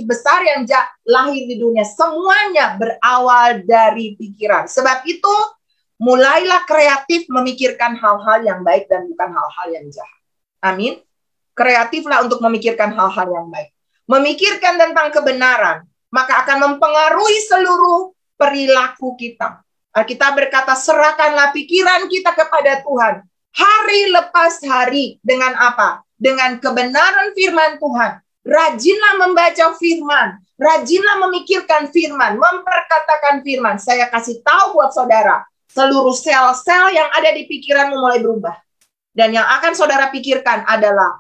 besar yang lahir di dunia, semuanya berawal dari pikiran. Sebab itu, mulailah kreatif memikirkan hal-hal yang baik dan bukan hal-hal yang jahat. Amin. Kreatiflah untuk memikirkan hal-hal yang baik. Memikirkan tentang kebenaran, maka akan mempengaruhi seluruh perilaku kita. Kita berkata, serahkanlah pikiran kita kepada Tuhan. Hari lepas hari, dengan apa? Dengan kebenaran firman Tuhan. Rajinlah membaca firman. Rajinlah memikirkan firman. Memperkatakan firman. Saya kasih tahu buat saudara, seluruh sel-sel yang ada di pikiranmu mulai berubah. Dan yang akan saudara pikirkan adalah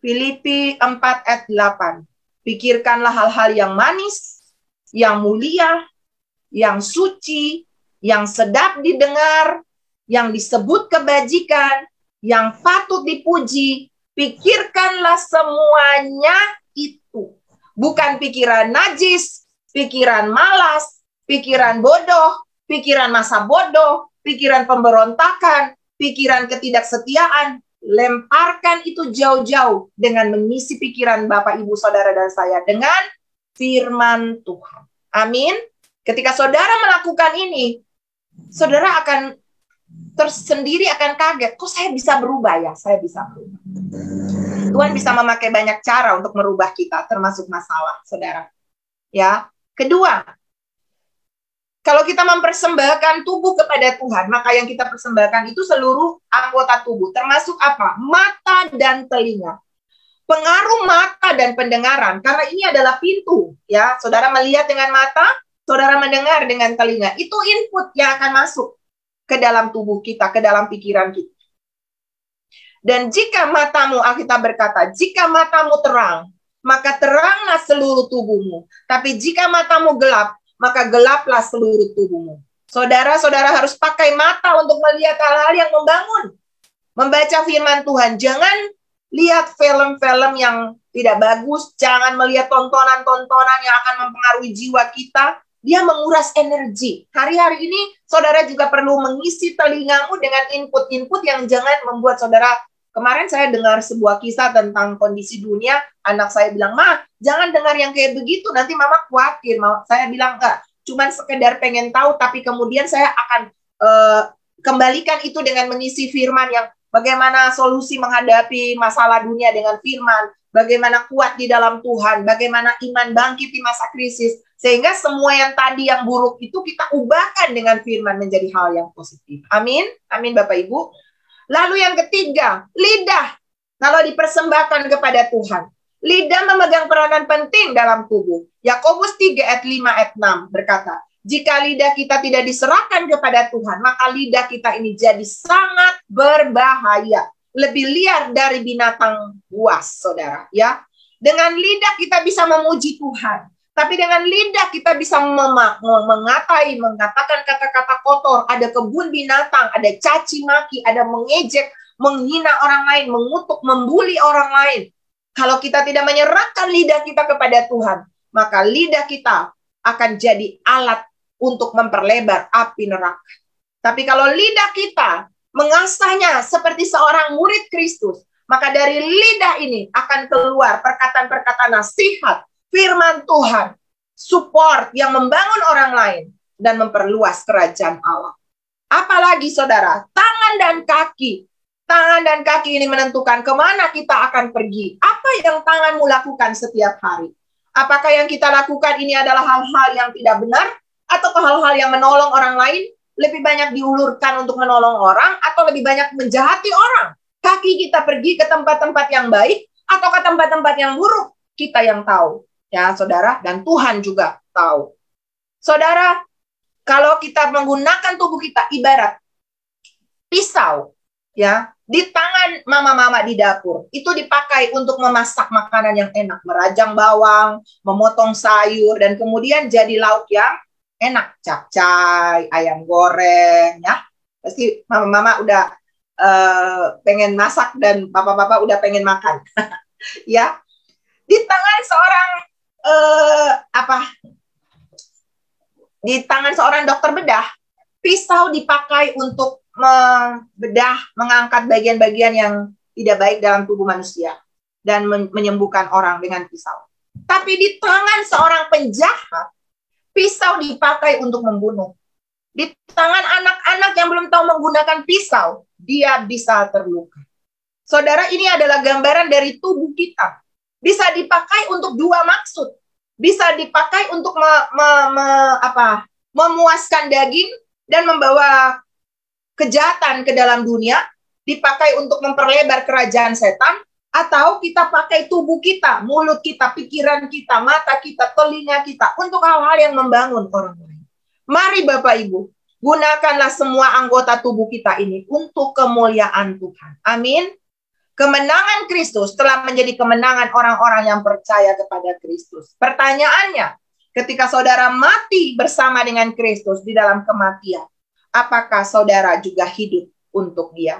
Filipi 4 ayat 8. Pikirkanlah hal-hal yang manis, yang mulia, yang suci, yang sedap didengar, yang disebut kebajikan, yang patut dipuji. Pikirkanlah semuanya itu. Bukan pikiran najis, pikiran malas, pikiran bodoh, pikiran masa bodoh, pikiran pemberontakan, pikiran ketidaksetiaan. Lemparkan itu jauh-jauh dengan mengisi pikiran Bapak, Ibu, Saudara, dan saya dengan firman Tuhan. Amin. Ketika saudara melakukan ini, saudara akan tersendiri akan kaget. Kok saya bisa berubah ya? Saya bisa berubah. Tuhan bisa memakai banyak cara untuk merubah kita, termasuk masalah, saudara. Ya. Kedua, kalau kita mempersembahkan tubuh kepada Tuhan, maka yang kita persembahkan itu seluruh anggota tubuh, termasuk apa? Mata dan telinga. Pengaruh mata dan pendengaran, karena ini adalah pintu, ya. Saudara melihat dengan mata, saudara mendengar dengan telinga. Itu input yang akan masuk ke dalam tubuh kita, ke dalam pikiran kita. Dan jika matamu, Alkitab berkata, jika matamu terang, maka teranglah seluruh tubuhmu. Tapi jika matamu gelap, maka gelaplah seluruh tubuhmu. Saudara-saudara harus pakai mata untuk melihat hal-hal yang membangun. Membaca firman Tuhan. Jangan lihat film-film yang tidak bagus. Jangan melihat tontonan-tontonan yang akan mempengaruhi jiwa kita. Dia menguras energi. Hari-hari ini, saudara juga perlu mengisi telingamu dengan input-input yang jangan membuat saudara. Kemarin saya dengar sebuah kisah tentang kondisi dunia. Anak saya bilang, "Ma, jangan dengar yang kayak begitu, nanti mama khawatir." Saya bilang, enggak, cuman sekedar pengen tahu, tapi kemudian saya akan kembalikan itu dengan mengisi firman yang bagaimana solusi menghadapi masalah dunia dengan firman, bagaimana kuat di dalam Tuhan, bagaimana iman bangkit di masa krisis, sehingga semua yang tadi yang buruk itu kita ubahkan dengan firman menjadi hal yang positif. Amin, amin Bapak Ibu. Lalu yang ketiga, lidah. Kalau dipersembahkan kepada Tuhan, lidah memegang peranan penting dalam tubuh. Yakobus 3 ayat 5 ayat 6 berkata, jika lidah kita tidak diserahkan kepada Tuhan, maka lidah kita ini jadi sangat berbahaya. Lebih liar dari binatang buas, saudara. Ya, dengan lidah kita bisa memuji Tuhan. Tapi dengan lidah kita bisa mengatakan kata-kata kotor. Ada kebun binatang, ada caci maki, ada mengejek, menghina orang lain, mengutuk, membuli orang lain. Kalau kita tidak menyerahkan lidah kita kepada Tuhan, maka lidah kita akan jadi alat untuk memperlebar api neraka. Tapi kalau lidah kita mengasahnya seperti seorang murid Kristus, maka dari lidah ini akan keluar perkataan-perkataan nasihat, firman Tuhan, support yang membangun orang lain dan memperluas kerajaan Allah. Apalagi saudara, tangan dan kaki. Tangan dan kaki ini menentukan kemana kita akan pergi. Apa yang tanganmu lakukan setiap hari? Apakah yang kita lakukan ini adalah hal-hal yang tidak benar? Atau hal-hal yang menolong orang lain? Lebih banyak diulurkan untuk menolong orang? Atau lebih banyak menjahati orang? Kaki kita pergi ke tempat-tempat yang baik? Atau ke tempat-tempat yang buruk? Kita yang tahu. Ya saudara, dan Tuhan juga tahu. Saudara, kalau kita menggunakan tubuh kita ibarat pisau, ya, di tangan mama-mama di dapur, itu dipakai untuk memasak makanan yang enak, merajang bawang, memotong sayur, dan kemudian jadi lauk yang enak, capcay, ayam goreng, ya. Pasti mama-mama udah pengen masak dan papa-papa udah pengen makan, ya. Di tangan seorang di tangan seorang dokter bedah, pisau dipakai untuk membedah, mengangkat bagian-bagian yang tidak baik dalam tubuh manusia dan menyembuhkan orang dengan pisau. Tapi di tangan seorang penjahat, pisau dipakai untuk membunuh. Di tangan anak-anak yang belum tahu menggunakan pisau, dia bisa terluka. Saudara, ini adalah gambaran dari tubuh kita. Bisa dipakai untuk dua maksud. Bisa dipakai untuk memuaskan daging dan membawa kejahatan ke dalam dunia, dipakai untuk memperlebar kerajaan setan, atau kita pakai tubuh kita, mulut kita, pikiran kita, mata kita, telinga kita, untuk hal-hal yang membangun orang lain. Mari Bapak Ibu, gunakanlah semua anggota tubuh kita ini untuk kemuliaan Tuhan. Amin. Kemenangan Kristus telah menjadi kemenangan orang-orang yang percaya kepada Kristus. Pertanyaannya, ketika saudara mati bersama dengan Kristus di dalam kematian, apakah saudara juga hidup untuk Dia?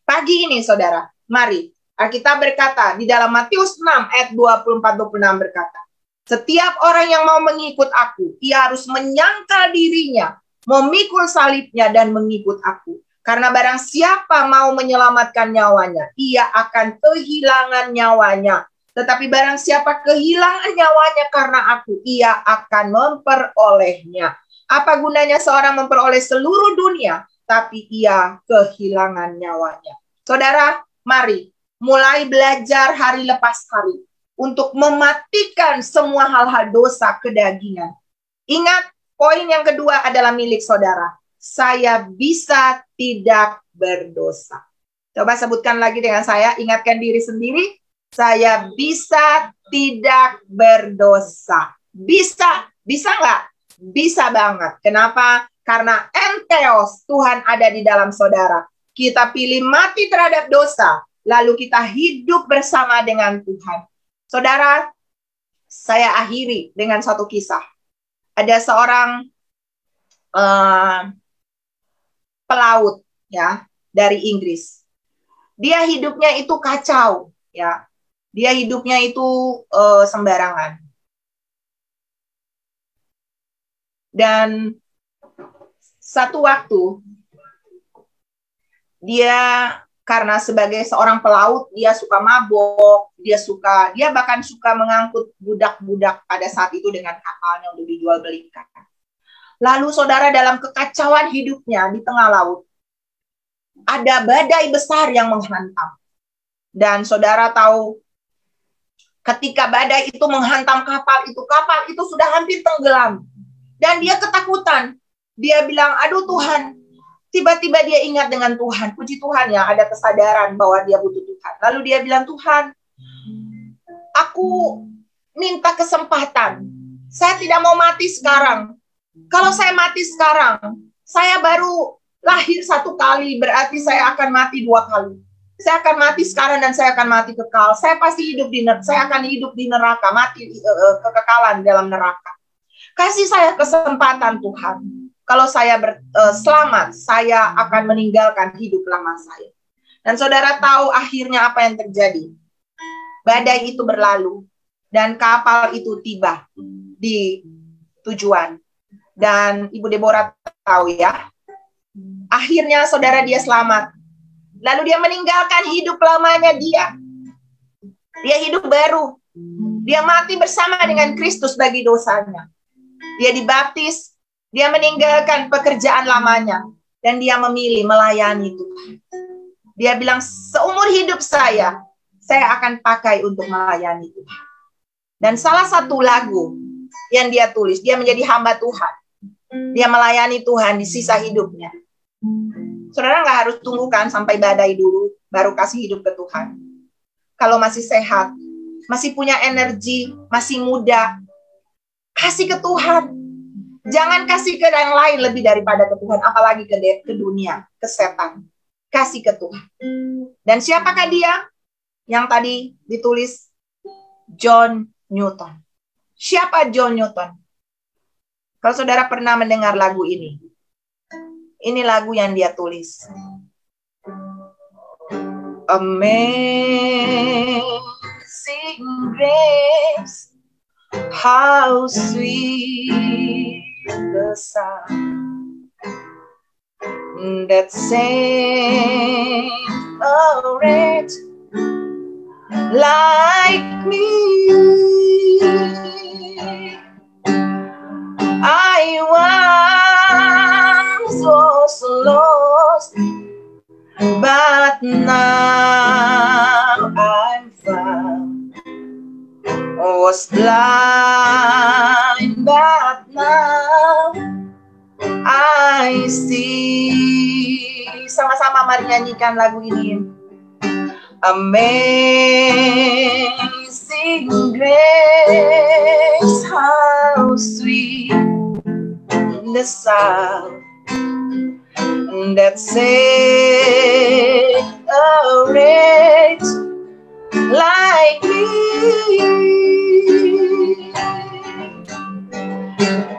Pagi ini saudara, mari Alkitab berkata di dalam Matius 6 ayat 24-26 berkata, setiap orang yang mau mengikut aku, ia harus menyangkal dirinya, memikul salibnya dan mengikut aku. Karena barang siapa mau menyelamatkan nyawanya, ia akan kehilangan nyawanya. Tetapi barang siapa kehilangan nyawanya karena aku, ia akan memperolehnya. Apa gunanya seorang memperoleh seluruh dunia, tapi ia kehilangan nyawanya? Saudara, mari mulai belajar hari lepas hari untuk mematikan semua hal-hal dosa kedagingan. Ingat, poin yang kedua adalah milik saudara. Saya bisa tidak berdosa. Coba sebutkan lagi dengan saya, ingatkan diri sendiri. Saya bisa tidak berdosa. Bisa nggak? Bisa banget. Kenapa? Karena entheos, Tuhan ada di dalam saudara. Kita pilih mati terhadap dosa, lalu kita hidup bersama dengan Tuhan. Saudara, saya akhiri dengan satu kisah. Ada seorang pelaut ya dari Inggris. Dia hidupnya itu kacau ya. Dia hidupnya itu sembarangan. Dan satu waktu dia karena sebagai seorang pelaut dia suka mabok, dia bahkan suka mengangkut budak-budak pada saat itu dengan kapalnya untuk dijual belikan. Lalu saudara dalam kekacauan hidupnya di tengah laut, ada badai besar yang menghantam. Dan saudara tahu, ketika badai itu menghantam kapal itu sudah hampir tenggelam. Dan dia ketakutan. Dia bilang, aduh Tuhan. Tiba-tiba dia ingat dengan Tuhan. Puji Tuhan ya, ada kesadaran bahwa dia butuh Tuhan. Lalu dia bilang, Tuhan, aku minta kesempatan. Saya tidak mau mati sekarang. Kalau saya mati sekarang, saya baru lahir satu kali, berarti saya akan mati dua kali. Saya akan mati sekarang dan saya akan mati kekal. Saya pasti saya akan hidup di neraka, mati kekekalan dalam neraka. Kasih saya kesempatan Tuhan. Kalau saya selamat, saya akan meninggalkan hidup lama saya. Dan saudara tahu akhirnya apa yang terjadi. Badai itu berlalu dan kapal itu tiba di tujuan. Dan Ibu Deborah tahu ya, Akhirnya saudara dia selamat. Lalu dia meninggalkan hidup lamanya dia. Dia hidup baru. Dia mati bersama dengan Kristus bagi dosanya. Dia dibaptis. Dia meninggalkan pekerjaan lamanya. Dan dia memilih melayani Tuhan. Dia bilang, seumur hidup saya akan pakai untuk melayani Tuhan. Dan salah satu lagu yang dia tulis, dia menjadi hamba Tuhan. Dia melayani Tuhan di sisa hidupnya. Saudara nggak harus tunggukan sampai badai dulu, baru kasih hidup ke Tuhan. Kalau masih sehat, masih punya energi, masih muda, kasih ke Tuhan. Jangan kasih ke yang lain lebih daripada ke Tuhan, apalagi ke dunia, ke setan. Kasih ke Tuhan. Dan siapakah dia? Yang tadi ditulis John Newton. Siapa John Newton? Kalau saudara pernah mendengar lagu ini lagu yang dia tulis. Amazing grace, how sweet the sound that saved a wretch like me. I once was lost, but now I'm found. Was blind, but now I see. Sama-sama mari nyanyikan lagu ini. Amazing grace, how sweet the sound that saved a wretch like me.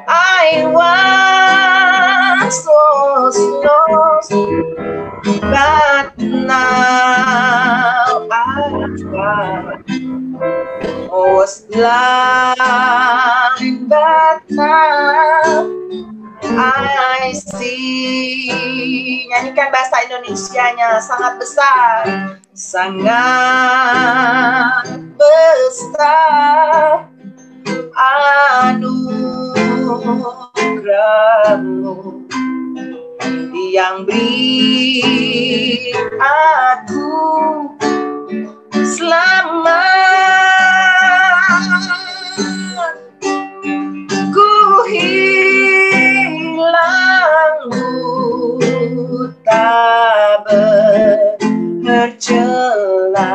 I once was lost, but now I'm found. Was blind, but now I see. Nyanyikan bahasa Indonesianya, sangat besar, sangat besar anugerahmu yang beri aku selamat. Ku hilang buta bercela,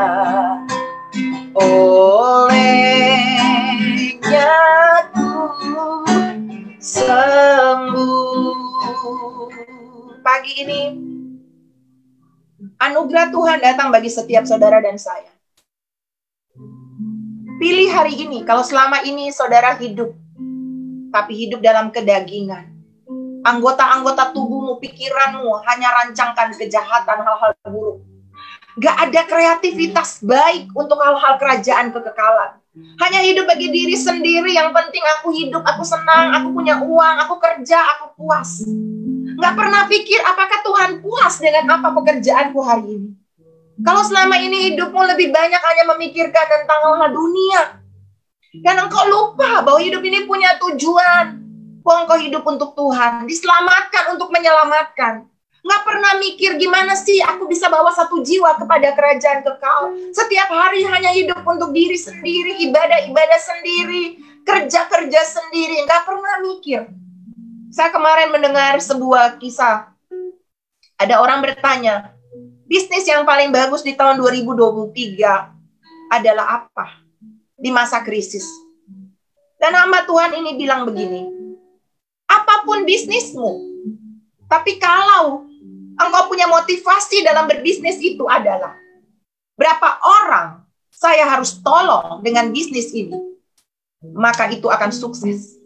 olehnya ku sembuh. Pagi ini anugerah Tuhan datang bagi setiap saudara dan saya. Pilih hari ini, kalau selama ini saudara hidup, tapi hidup dalam kedagingan. Anggota-anggota tubuhmu, pikiranmu hanya rancangkan kejahatan, hal-hal buruk. Gak ada kreativitas baik untuk hal-hal kerajaan kekekalan. Hanya hidup bagi diri sendiri, yang penting aku hidup, aku senang, aku punya uang, aku kerja, aku puas. Gak pernah pikir apakah Tuhan puas dengan apa pekerjaanku hari ini. Kalau selama ini hidupmu lebih banyak hanya memikirkan tentang hal-hal dunia, dan engkau lupa bahwa hidup ini punya tujuan, bahwa engkau hidup untuk Tuhan, diselamatkan untuk menyelamatkan. Nggak pernah mikir gimana sih aku bisa bawa satu jiwa kepada kerajaan kekal. Setiap hari hanya hidup untuk diri sendiri, ibadah-ibadah sendiri, kerja-kerja sendiri. Nggak pernah mikir. Saya kemarin mendengar sebuah kisah. Ada orang bertanya, bisnis yang paling bagus di tahun 2023 adalah apa? Di masa krisis. Dan hamba Tuhan ini bilang begini, apapun bisnismu, tapi kalau engkau punya motivasi dalam berbisnis itu adalah berapa orang saya harus tolong dengan bisnis ini, maka itu akan sukses.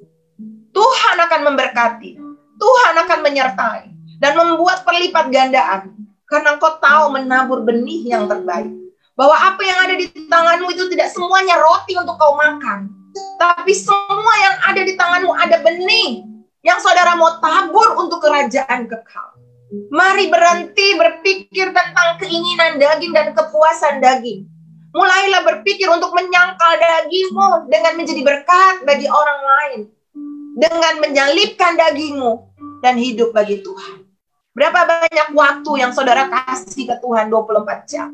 Tuhan akan memberkati, Tuhan akan menyertai dan membuat perlipat gandaan, karena engkau tahu menabur benih yang terbaik. Bahwa apa yang ada di tanganmu itu tidak semuanya roti untuk kau makan, tapi semua yang ada di tanganmu ada benih yang saudara mau tabur untuk kerajaan kekal. Mari berhenti berpikir tentang keinginan daging dan kepuasan daging. Mulailah berpikir untuk menyangkal dagingmu dengan menjadi berkat bagi orang lain. Dengan menyalipkan dagingmu dan hidup bagi Tuhan. Berapa banyak waktu yang saudara kasih ke Tuhan 24 jam?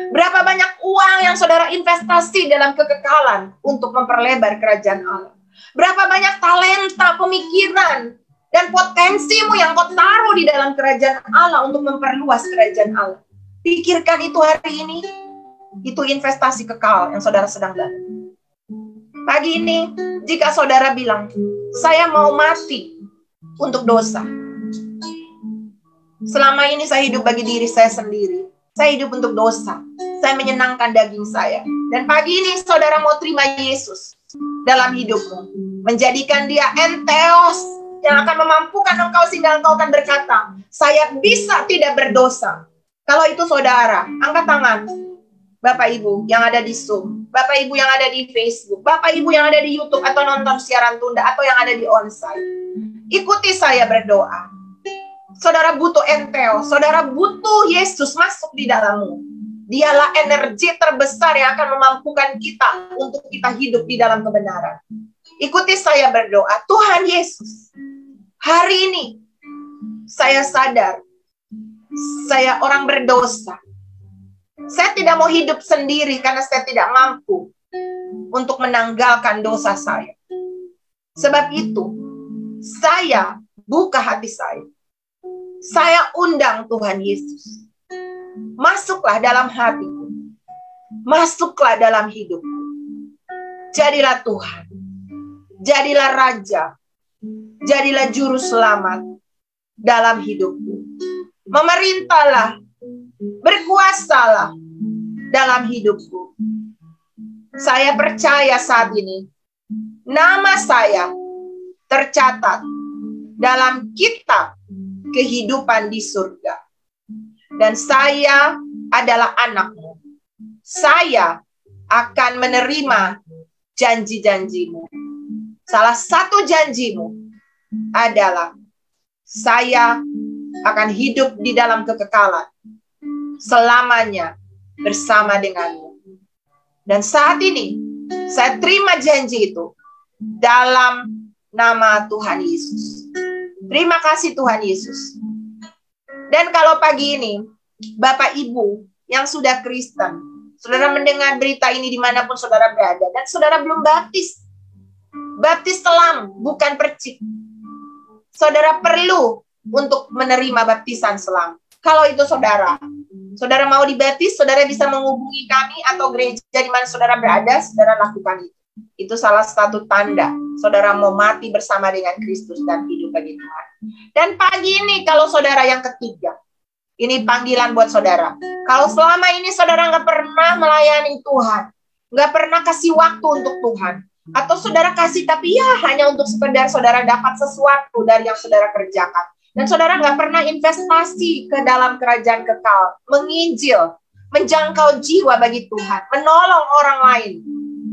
Berapa banyak uang yang saudara investasi dalam kekekalan untuk memperlebar kerajaan Allah? Berapa banyak talenta, pemikiran, dan potensimu yang kau taruh di dalam kerajaan Allah untuk memperluas kerajaan Allah? Pikirkan itu hari ini. Itu investasi kekal yang saudara sedang bangun. Pagi ini, jika saudara bilang, saya mau mati untuk dosa. Selama ini saya hidup bagi diri saya sendiri. Saya hidup untuk dosa. Saya menyenangkan daging saya. Dan pagi ini saudara mau terima Yesus dalam hidupmu. Menjadikan dia enteos yang akan memampukan engkau sehingga engkau akan berkata, saya bisa tidak berdosa. Kalau itu saudara, angkat tangan. Bapak Ibu yang ada di Zoom, Bapak Ibu yang ada di Facebook, Bapak Ibu yang ada di YouTube atau nonton siaran tunda atau yang ada di onsite. Ikuti saya berdoa. Saudara butuh enteos, saudara butuh Yesus masuk di dalammu. Dialah energi terbesar yang akan memampukan kita untuk kita hidup di dalam kebenaran. Ikuti saya berdoa. Tuhan Yesus, hari ini saya sadar saya orang berdosa. Saya tidak mau hidup sendiri karena saya tidak mampu untuk menanggalkan dosa saya. Sebab itu, saya buka hati saya. Saya undang Tuhan Yesus. Masuklah dalam hatiku. Masuklah dalam hidupku. Jadilah Tuhan. Jadilah Raja. Jadilah Juru Selamat dalam hidupku. Memerintahlah. Berkuasalah dalam hidupku. Saya percaya saat ini. Nama saya tercatat dalam kitab kehidupan di surga. Dan saya adalah anakmu. Saya akan menerima janji-janjimu. Salah satu janjimu adalah saya akan hidup di dalam kekekalan selamanya bersama denganmu. Dan saat ini saya terima janji itu dalam nama Tuhan Yesus. Terima kasih Tuhan Yesus. Dan kalau pagi ini, Bapak Ibu yang sudah Kristen, saudara mendengar berita ini dimanapun saudara berada, dan saudara belum baptis. Baptis selam, bukan percik. Saudara perlu untuk menerima baptisan selam. Kalau itu saudara mau dibaptis, saudara bisa menghubungi kami atau gereja di mana saudara berada, saudara lakukan itu. Itu salah satu tanda saudara mau mati bersama dengan Kristus dan hidup bagi Tuhan. Dan pagi ini kalau saudara yang ketiga, ini panggilan buat saudara. Kalau selama ini saudara nggak pernah melayani Tuhan, nggak pernah kasih waktu untuk Tuhan, atau saudara kasih tapi ya hanya untuk sekedar saudara dapat sesuatu dari yang saudara kerjakan, dan saudara nggak pernah investasi ke dalam kerajaan kekal, menginjil, menjangkau jiwa bagi Tuhan, menolong orang lain.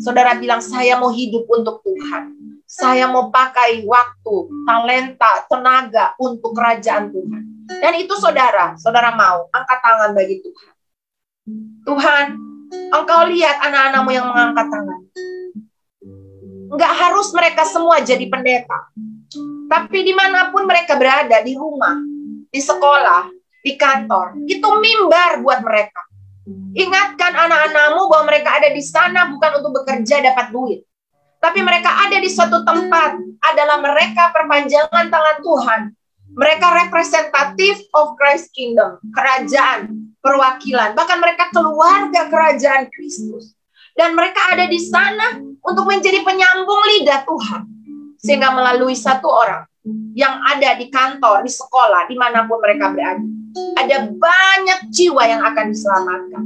Saudara bilang, saya mau hidup untuk Tuhan. Saya mau pakai waktu, talenta, tenaga untuk kerajaan Tuhan. Dan itu saudara mau angkat tangan bagi Tuhan. Tuhan, Engkau lihat anak-anakmu yang mengangkat tangan. Enggak harus mereka semua jadi pendeta. Tapi dimanapun mereka berada, di rumah, di sekolah, di kantor, itu mimbar buat mereka. Ingatkan anak-anakmu bahwa mereka ada di sana bukan untuk bekerja dapat duit. Tapi mereka ada di suatu tempat adalah mereka perpanjangan tangan Tuhan. Mereka representatif of Christ Kingdom, kerajaan, perwakilan, bahkan mereka keluarga kerajaan Kristus. Dan mereka ada di sana untuk menjadi penyambung lidah Tuhan. Sehingga melalui satu orang yang ada di kantor, di sekolah, dimanapun mereka berada, ada banyak jiwa yang akan diselamatkan.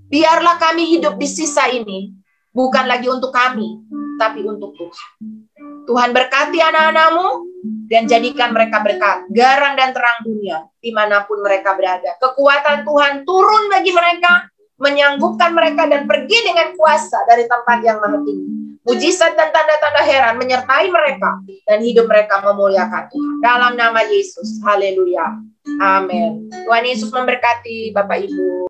Biarlah kami hidup di sisa ini, bukan lagi untuk kami, tapi untuk Tuhan. Tuhan berkati anak-anakmu, dan jadikan mereka berkat, garam dan terang dunia, dimanapun mereka berada. Kekuatan Tuhan turun bagi mereka, menyanggupkan mereka dan pergi dengan kuasa dari tempat yang maha tinggi, Mujizat dan tanda-tanda heran menyertai mereka dan hidup mereka memuliakan Tuhan. Dalam nama Yesus. Haleluya. Amin. Tuhan Yesus memberkati Bapak Ibu.